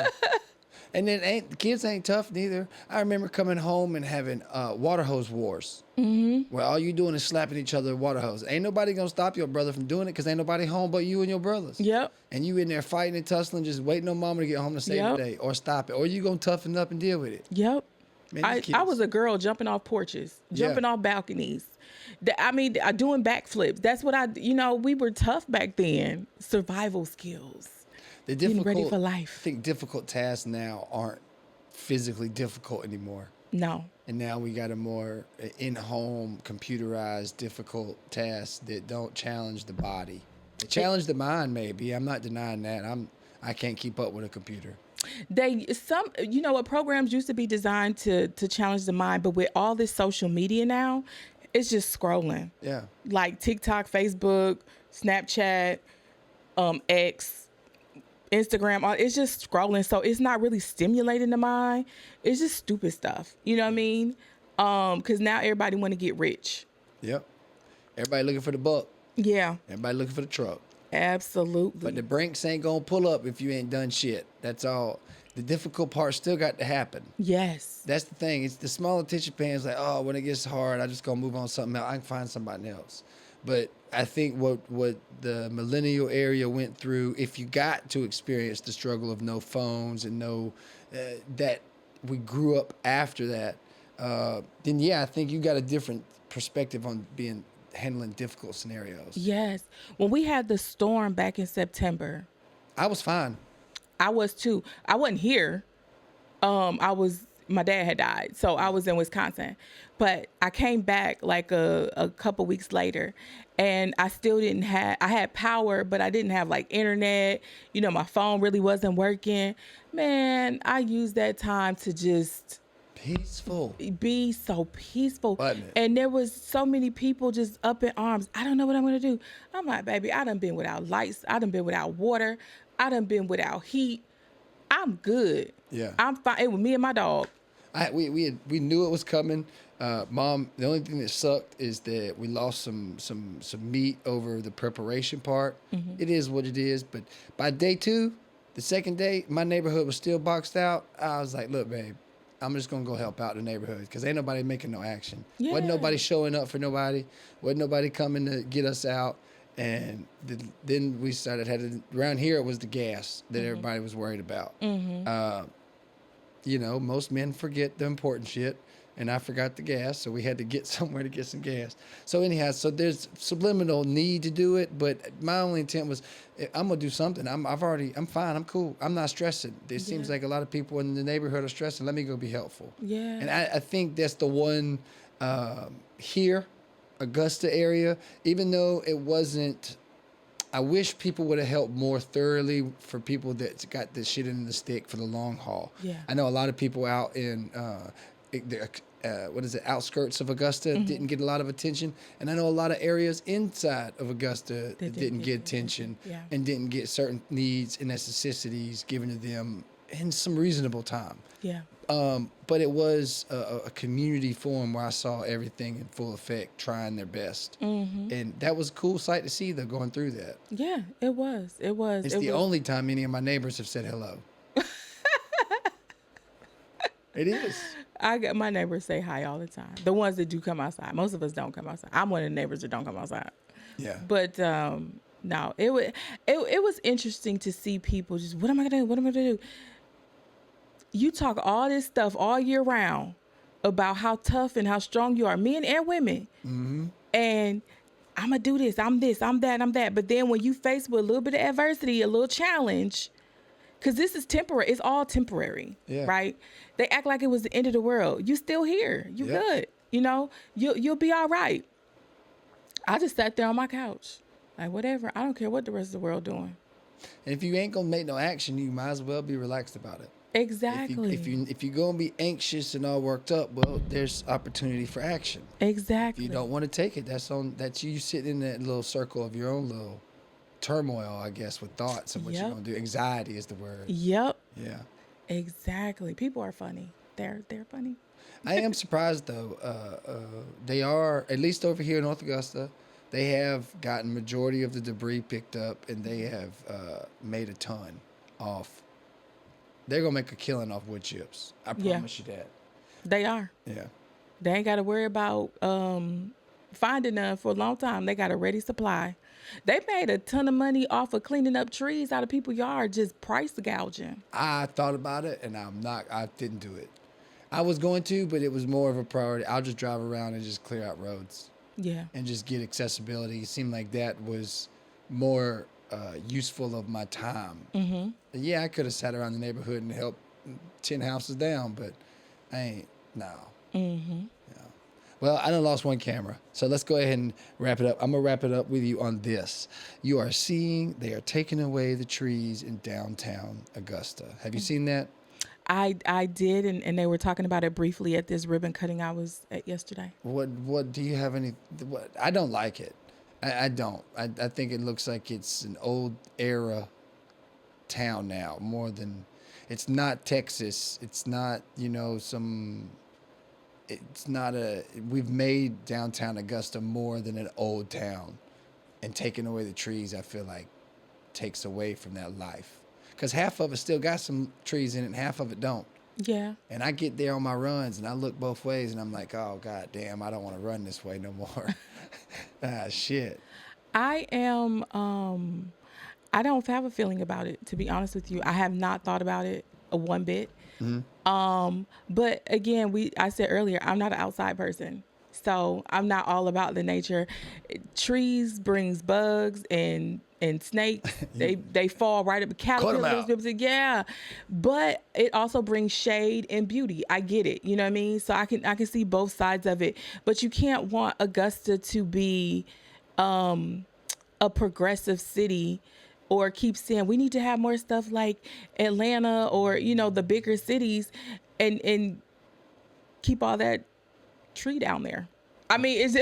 Speaker 1: And then kids ain't tough neither. I remember coming home and having water hose wars, where all you doing is slapping each other with water hose. Ain't nobody gonna stop your brother from doing it because ain't nobody home but you and your brothers.
Speaker 2: Yep.
Speaker 1: And you in there fighting and tussling, just waiting on mama to get home to save the day or stop it, or you gonna toughen up and deal with it.
Speaker 2: Yep.
Speaker 1: Man,
Speaker 2: I was a girl jumping off porches, jumping off balconies. Doing backflips. That's what we were tough back then. Survival skills. Getting ready for life.
Speaker 1: I think difficult tasks now aren't physically difficult anymore.
Speaker 2: No.
Speaker 1: And now we got a more in-home, computerized, difficult tasks that don't challenge the body. They challenge the mind, maybe. I'm not denying that. I can't keep up with a computer. Programs used to be designed to challenge the mind, but with all this social media now, it's just scrolling. Yeah.
Speaker 2: Like TikTok, Facebook, Snapchat, X, Instagram, it's just scrolling. So it's not really stimulating the mind. It's just stupid stuff. You know what I mean? Because now everybody want to get rich.
Speaker 1: Yep. Everybody looking for the buck.
Speaker 2: Yeah.
Speaker 1: Everybody looking for the truck.
Speaker 2: Absolutely.
Speaker 1: But the brinks ain't going to pull up if you ain't done shit. That's all. The difficult part still got to happen.
Speaker 2: Yes.
Speaker 1: That's the thing. It's the small attention spans like, oh, when it gets hard, I just going to move on to something else. I can find somebody else. But I think what the millennial area went through, if you got to experience the struggle of no phones and no that we grew up after that, then I think you got a different perspective on handling difficult scenarios.
Speaker 2: Yes. When we had the storm back in September,
Speaker 1: I was fine.
Speaker 2: I was too. I wasn't here. My dad had died, so I was in Wisconsin. But I came back like a couple weeks later, and I still I had power, but I didn't have like internet. My phone really wasn't working. Man, I used that time to just be so peaceful. And there was so many people just up in arms. I don't know what I'm going to do. I'm like, baby, I done been without lights. I done been without water. I done been without heat. I'm good.
Speaker 1: Yeah.
Speaker 2: I'm fine. It was me and my dog.
Speaker 1: We knew it was coming. Mom, the only thing that sucked is that we lost some meat over the preparation part. Mm-hmm. It is what it is. But by day 2, the second day, my neighborhood was still boxed out. I was like, look, babe, I'm just going to go help out the neighborhood because ain't nobody making no action. Yeah. Wasn't nobody showing up for nobody. Wasn't nobody coming to get us out. And then we started around here, it was the gas that everybody was worried about. Mm-hmm. Most men forget the important shit, and I forgot the gas, so we had to get somewhere to get some gas. So anyhow, there's subliminal need to do it, but my only intent was, I'm gonna do something. I'm fine. I'm cool. I'm not stressing. It seems like a lot of people in the neighborhood are stressing. Let me go be helpful. Yeah. And I think that's the one here, Augusta area, even though it wasn't. I wish people would have helped more thoroughly for people that got this shit in the stick for the long haul. Yeah. I know a lot of people out in outskirts of Augusta didn't get a lot of attention, and I know a lot of areas inside of Augusta that didn't get attention and didn't get certain needs and necessities given to them in some reasonable time. Yeah. But it was a community forum where I saw everything in full effect, trying their best. Mm-hmm. And that was a cool sight to see, though, going through that. Yeah, it was. It's the only time any of my neighbors have said hello. It is.
Speaker 2: My neighbors say hi all the time. The ones that do come outside. Most of us don't come outside. I'm one of the neighbors that don't come outside. Yeah. But no, it was interesting to see people just, what am I going to do? What am I going to do? You talk all this stuff all year round about how tough and how strong you are, men and women. Mm-hmm. And I'm going to do this, I'm that, I'm that. But then when you face with a little bit of adversity, a little challenge, because this is temporary. It's all temporary, right? They act like it was the end of the world. You still here. You good. You'll be all right. I just sat there on my couch. Like, whatever. I don't care what the rest of the world doing.
Speaker 1: And if you ain't gonna make no action, you might as well be relaxed about it.
Speaker 2: Exactly.
Speaker 1: If you're gonna be anxious and all worked up, well, there's opportunity for action.
Speaker 2: Exactly.
Speaker 1: If you don't want to take it, that's you sitting in that little circle of your own little turmoil, I guess, with thoughts and what you're
Speaker 2: Yep.
Speaker 1: gonna do. Anxiety is the word.
Speaker 2: Yep.
Speaker 1: Yeah.
Speaker 2: Exactly. People are funny. They're funny.
Speaker 1: I am surprised though. They are, at least over here in North Augusta, they have gotten majority of the debris picked up, and they have made a ton off. They're gonna make a killing off wood chips. I promise you that.
Speaker 2: They are.
Speaker 1: Yeah.
Speaker 2: They ain't got to worry about finding none for a long time. They got a ready supply. They made a ton of money off of cleaning up trees out of people's yards, just price gouging.
Speaker 1: I thought about it, and I didn't do it. I was going to, but it was more of a priority. I'll just drive around and just clear out roads
Speaker 2: Yeah.
Speaker 1: and just get accessibility. It seemed like that was more useful of my time. Mm-hmm. Yeah, I could have sat around the neighborhood and helped 10 houses down, but I ain't, no. Mm-hmm. Yeah. Well, I done lost one camera, so let's go ahead and wrap it up. I'm going to wrap it up with you on this. You are seeing they are taking away the trees in downtown Augusta. Have you seen that?
Speaker 2: I did, and they were talking about it briefly at this ribbon cutting I was at yesterday.
Speaker 1: What do you have any? What I don't like it. I don't. I think it looks like it's an old era town now more than. It's not Texas. It's not some. It's not a. We've made downtown Augusta more than an old town, and taking away the trees, I feel like, takes away from that life. Because half of it still got some trees in it and half of it don't.
Speaker 2: Yeah.
Speaker 1: And I get there on my runs and I look both ways and I'm like, oh, God damn, I don't want to run this way no more. Shit.
Speaker 2: I am, I don't have a feeling about it, to be honest with you. I have not thought about it one bit. Mm-hmm. But again, I said earlier, I'm not an outside person. So I'm not all about the nature. Trees brings bugs and snakes. They fall right up. Caterpillars. Yeah. But it also brings shade and beauty. I get it. You know what I mean? So I can see both sides of it. But you can't want Augusta to be a progressive city or keep saying we need to have more stuff like Atlanta or, the bigger cities and keep all that tree down there. I mean,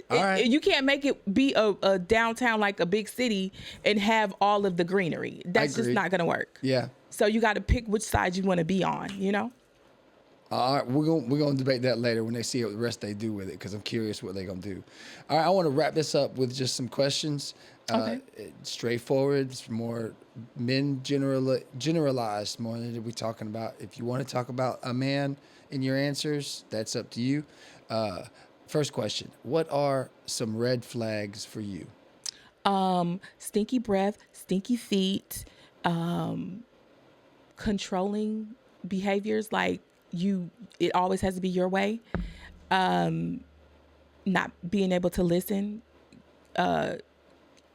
Speaker 1: right.
Speaker 2: You can't make it be a downtown like a big city and have all of the greenery. That's just not going to work.
Speaker 1: Yeah.
Speaker 2: So you got to pick which side you want to be on,
Speaker 1: All right, we're gonna debate that later when they see what the rest they do with it, because I'm curious what they're gonna do. All right, I want to wrap this up with just some questions.
Speaker 2: Okay.
Speaker 1: Straightforward, it's more men generalized more than we talking about. If you want to talk about a man in your answers, that's up to you. First question: what are some red flags for you?
Speaker 2: Stinky breath, stinky feet, controlling behaviors like it always has to be your way. Not being able to listen,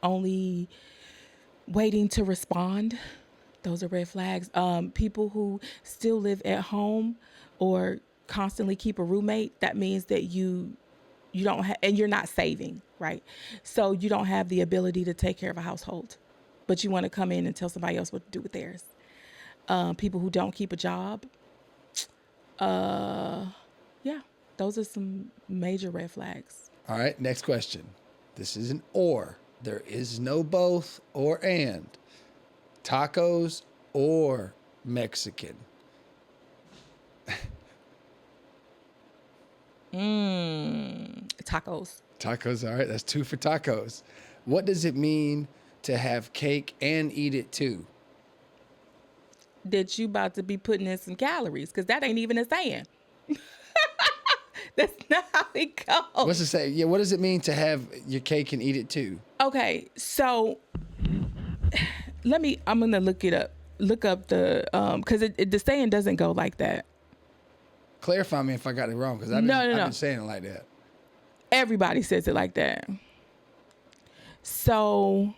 Speaker 2: only waiting to respond. Those are red flags. People who still live at home or constantly keep a roommate, that means that you don't have, and you're not saving, right? So you don't have the ability to take care of a household, but you want to come in and tell somebody else what to do with theirs. People who don't keep a job. Yeah, those are some major red flags.
Speaker 1: All right, next question. This is an or. There is no both or and. Tacos or Mexican?
Speaker 2: Tacos.
Speaker 1: Tacos, all right. That's 2 for tacos. What does it mean to have cake and eat it too?
Speaker 2: That you about to be putting in some calories, because that ain't even a saying. That's not how it goes.
Speaker 1: What's it say? Yeah, what does it mean to have your cake and eat it too?
Speaker 2: Okay, so I'm gonna look it up. Look up the because the saying doesn't go like that.
Speaker 1: Clarify me if I got it wrong, because I've been saying it like that.
Speaker 2: Everybody says it like that. So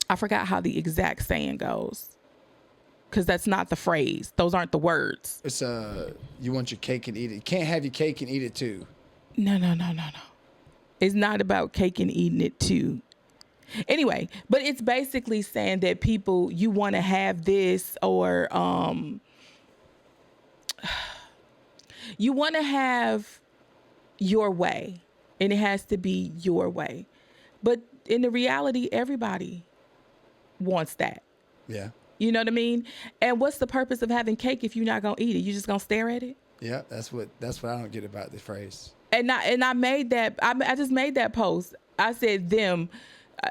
Speaker 2: I forgot how the exact saying goes, because that's not the phrase. Those aren't the words.
Speaker 1: It's you want your cake and eat it. You can't have your cake and eat it too.
Speaker 2: No. It's not about cake and eating it too. Anyway, but it's basically saying that people, you want to have this, or you want to have your way, and it has to be your way. But in the reality, everybody wants that.
Speaker 1: Yeah.
Speaker 2: You know what I mean? And what's the purpose of having cake if you're not gonna eat it? You just gonna stare at it?
Speaker 1: Yeah, that's what I don't get about the phrase.
Speaker 2: And I made that. I just made that post. I said them.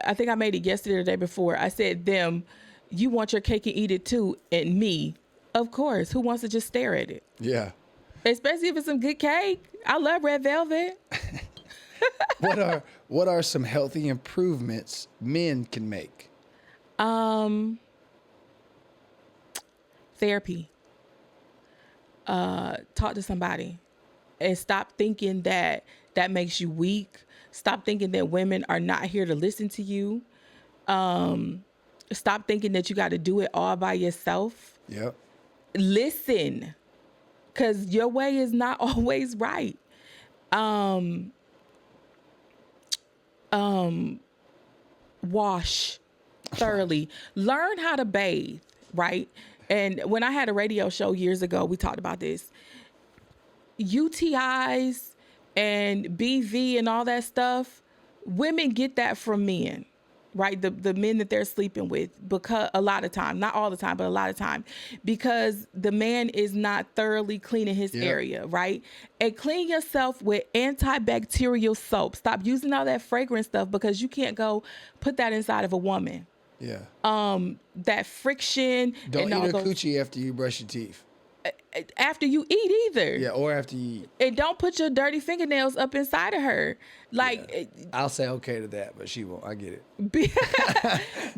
Speaker 2: I think I made it yesterday or the day before. I said them. You want your cake and eat it too, and me, of course. Who wants to just stare at it?
Speaker 1: Yeah.
Speaker 2: Especially if it's some good cake. I love red velvet.
Speaker 1: What are some healthy improvements men can make?
Speaker 2: Therapy. Talk to somebody, and stop thinking that makes you weak. Stop thinking that women are not here to listen to you. Stop thinking that you got to do it all by yourself.
Speaker 1: Yep.
Speaker 2: Listen, because your way is not always right. Wash thoroughly. Learn how to bathe, right? And when I had a radio show years ago, we talked about this. UTIs and BV and all that stuff, women get that from men, right? The men that they're sleeping with, because a lot of time, not all the time, but a lot of time, because the man is not thoroughly cleaning his area, right? And clean yourself with antibacterial soap. Stop using all that fragrance stuff, because you can't go put that inside of a woman.
Speaker 1: Yeah.
Speaker 2: That friction.
Speaker 1: Don't
Speaker 2: and
Speaker 1: eat
Speaker 2: all
Speaker 1: a
Speaker 2: those,
Speaker 1: coochie after you brush your teeth.
Speaker 2: after you eat either.
Speaker 1: Yeah, or after you eat.
Speaker 2: And don't put your dirty fingernails up inside of her. Like,
Speaker 1: I'll say okay to that, but she won't. I get it.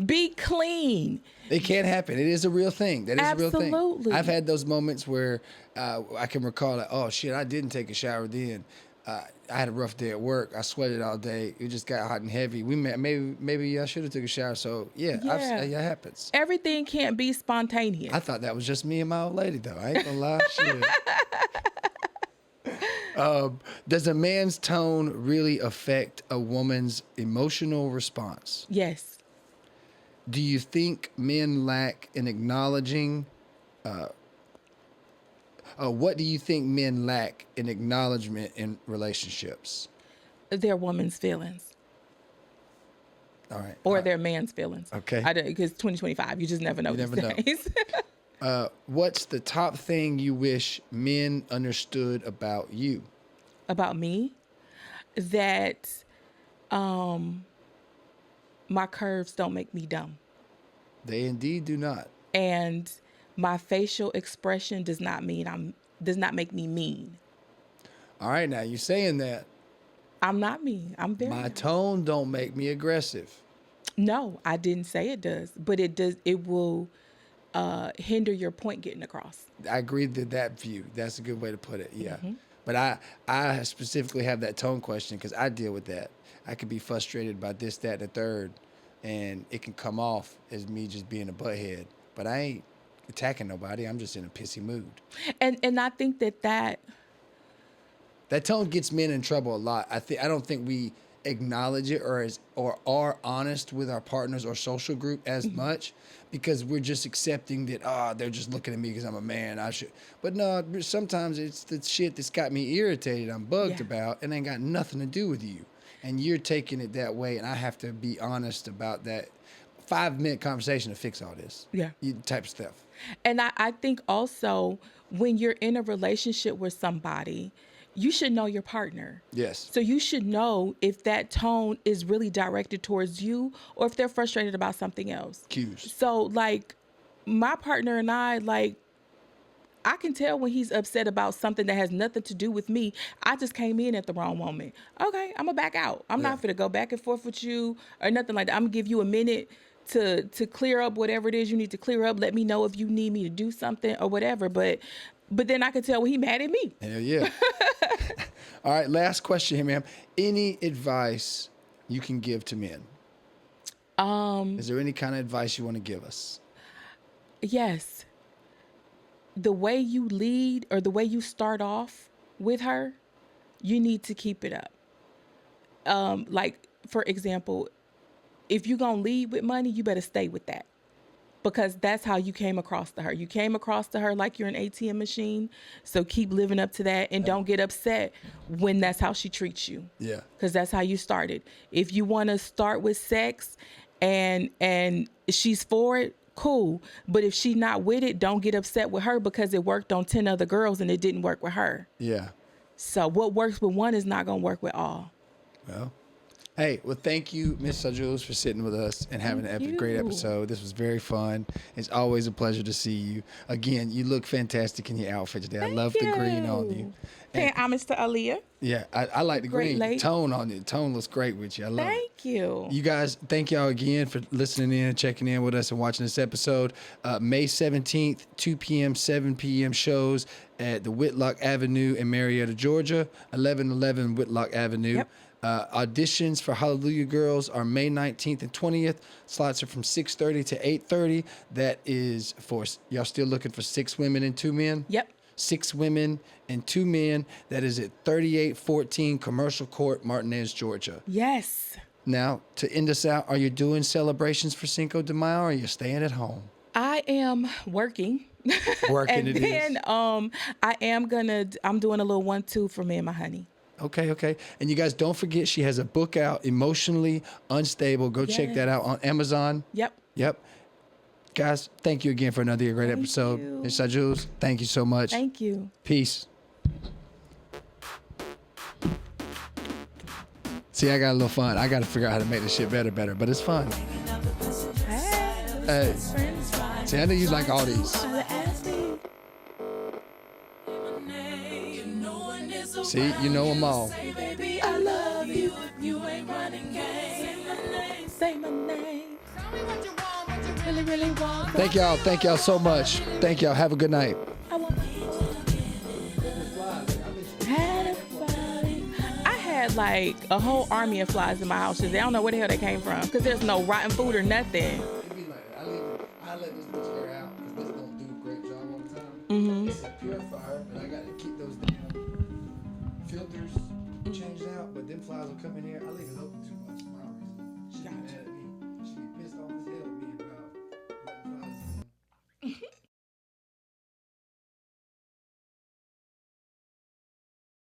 Speaker 2: be clean.
Speaker 1: It can happen. It is a real thing. That is a real thing.
Speaker 2: Absolutely.
Speaker 1: I've had those moments where I can recall that, oh shit, I didn't take a shower then. I had a rough day at work. I sweated all day. It just got hot and heavy. Maybe I should have took a shower. So yeah, it happens.
Speaker 2: Everything can't be spontaneous.
Speaker 1: I thought that was just me and my old lady though. I ain't gonna lie. Shit. Does a man's tone really affect a woman's emotional response?
Speaker 2: Yes.
Speaker 1: Do you think men lack in acknowledging? What do you think men lack in acknowledgement in relationships?
Speaker 2: Their woman's feelings.
Speaker 1: All right.
Speaker 2: Or their man's feelings.
Speaker 1: Okay.
Speaker 2: Because 2025, you just never know these days.
Speaker 1: What's the top thing you wish men understood about you?
Speaker 2: About me? That my curves don't make me dumb.
Speaker 1: They indeed do not.
Speaker 2: And my facial expression does not make me mean.
Speaker 1: All right, now you're saying that.
Speaker 2: I'm not mean. I'm very
Speaker 1: My
Speaker 2: nice.
Speaker 1: tone don't make me aggressive.
Speaker 2: No, I didn't say it does, but it does. It will hinder your point getting across.
Speaker 1: I agree with that view. That's a good way to put it. Yeah. Mm-hmm. But I specifically have that tone question because I deal with that. I could be frustrated by this, that, and the third, and it can come off as me just being a butthead. But I ain't attacking nobody. I'm just in a pissy mood.
Speaker 2: And I think that
Speaker 1: tone gets men in trouble a lot. I don't think we acknowledge it or are honest with our partners or social group as much because we're just accepting that they're just looking at me because I'm a man. I should. But no, sometimes it's the shit that's got me irritated. I'm bugged about and ain't got nothing to do with you. And you're taking it that way, and I have to be honest about that. 5-minute conversation to fix all this. Yeah. Type of stuff.
Speaker 2: And I think also when you're in a relationship with somebody, you should know your partner.
Speaker 1: Yes.
Speaker 2: So you should know if that tone is really directed towards you or if they're frustrated about something else.
Speaker 1: Cues.
Speaker 2: So like my partner and I can tell when he's upset about something that has nothing to do with me. I just came in at the wrong moment. Okay, I'm gonna back out. I'm not gonna go back and forth with you or nothing like that. I'm gonna give you a minute to clear up whatever it is you need to clear up. Let me know if you need me to do something or whatever. But then I can tell when he mad at me.
Speaker 1: Hell yeah. All right, last question here, ma'am. Any advice you can give to men? Is there any kind of advice you want to give us?
Speaker 2: Yes. The way you lead or the way you start off with her, you need to keep it up. Like, for example, if you're going to lead with money, you better stay with that. Because that's how you came across to her. You came across to her like you're an ATM machine. So keep living up to that and don't get upset when that's how she treats you.
Speaker 1: Yeah.
Speaker 2: Because that's how you started. If you want to start with sex and she's for it, cool. But if she's not with it, don't get upset with her because it worked on 10 other girls and it didn't work with her.
Speaker 1: Yeah.
Speaker 2: So what works with one is not going to work with all.
Speaker 1: Well. Hey, well, thank you, Miss Sa Jules, for sitting with us and having a great episode. This was very fun. It's always a pleasure to see you. Again, you look fantastic in your outfit today. I love the green on you.
Speaker 2: Paying homage to Aaliyah.
Speaker 1: Yeah, I like the green tone on it. Tone looks great with you. I love it.
Speaker 2: Thank you.
Speaker 1: You guys, thank y'all again for listening in and checking in with us and watching this episode. May 17th, 2 p.m., 7 p.m. shows at the Whitlock Avenue in Marietta, Georgia, 1111 Whitlock Avenue.
Speaker 2: Yep.
Speaker 1: Auditions for Hallelujah Girls are May 19th and 20th. Slots are from 6:30 to 8:30. That is for, y'all still looking for 6 women and 2 men?
Speaker 2: Yep.
Speaker 1: 6 women and 2 men. That is at 3814 Commercial Court, Martinez, Georgia.
Speaker 2: Yes.
Speaker 1: Now, to end us out, are you doing celebrations for Cinco de Mayo or are you staying at home?
Speaker 2: I am working.
Speaker 1: Working
Speaker 2: and then I'm doing a little 1-2 for me and my honey.
Speaker 1: Okay. And you guys don't forget she has a book out, Emotionally Unstable. Go check that out on Amazon.
Speaker 2: Yep.
Speaker 1: Guys, thank you again for another great episode. Miss Sa Jules, thank you so much.
Speaker 2: Thank you.
Speaker 1: Peace. See, I got a little fun. I got to figure out how to make this shit better, but it's fun. Hey. See, I know you like all these. See, you know them all.
Speaker 2: Baby, I love you. You ain't running game. Say my name. Tell me what you want, what you really want.
Speaker 1: Thank y'all so much. Thank y'all. Have a good night.
Speaker 2: I had like a whole army of flies in my house. They don't know where the hell they came from because there's no rotten food or nothing.
Speaker 1: I let this bitch air out because this don't do a great job all the time.
Speaker 2: Mm-hmm.
Speaker 1: It's a purifier, but I got to keep those damn filters changed out. But them flies will come in here. I leave it open too much for no reason. She get mad at me.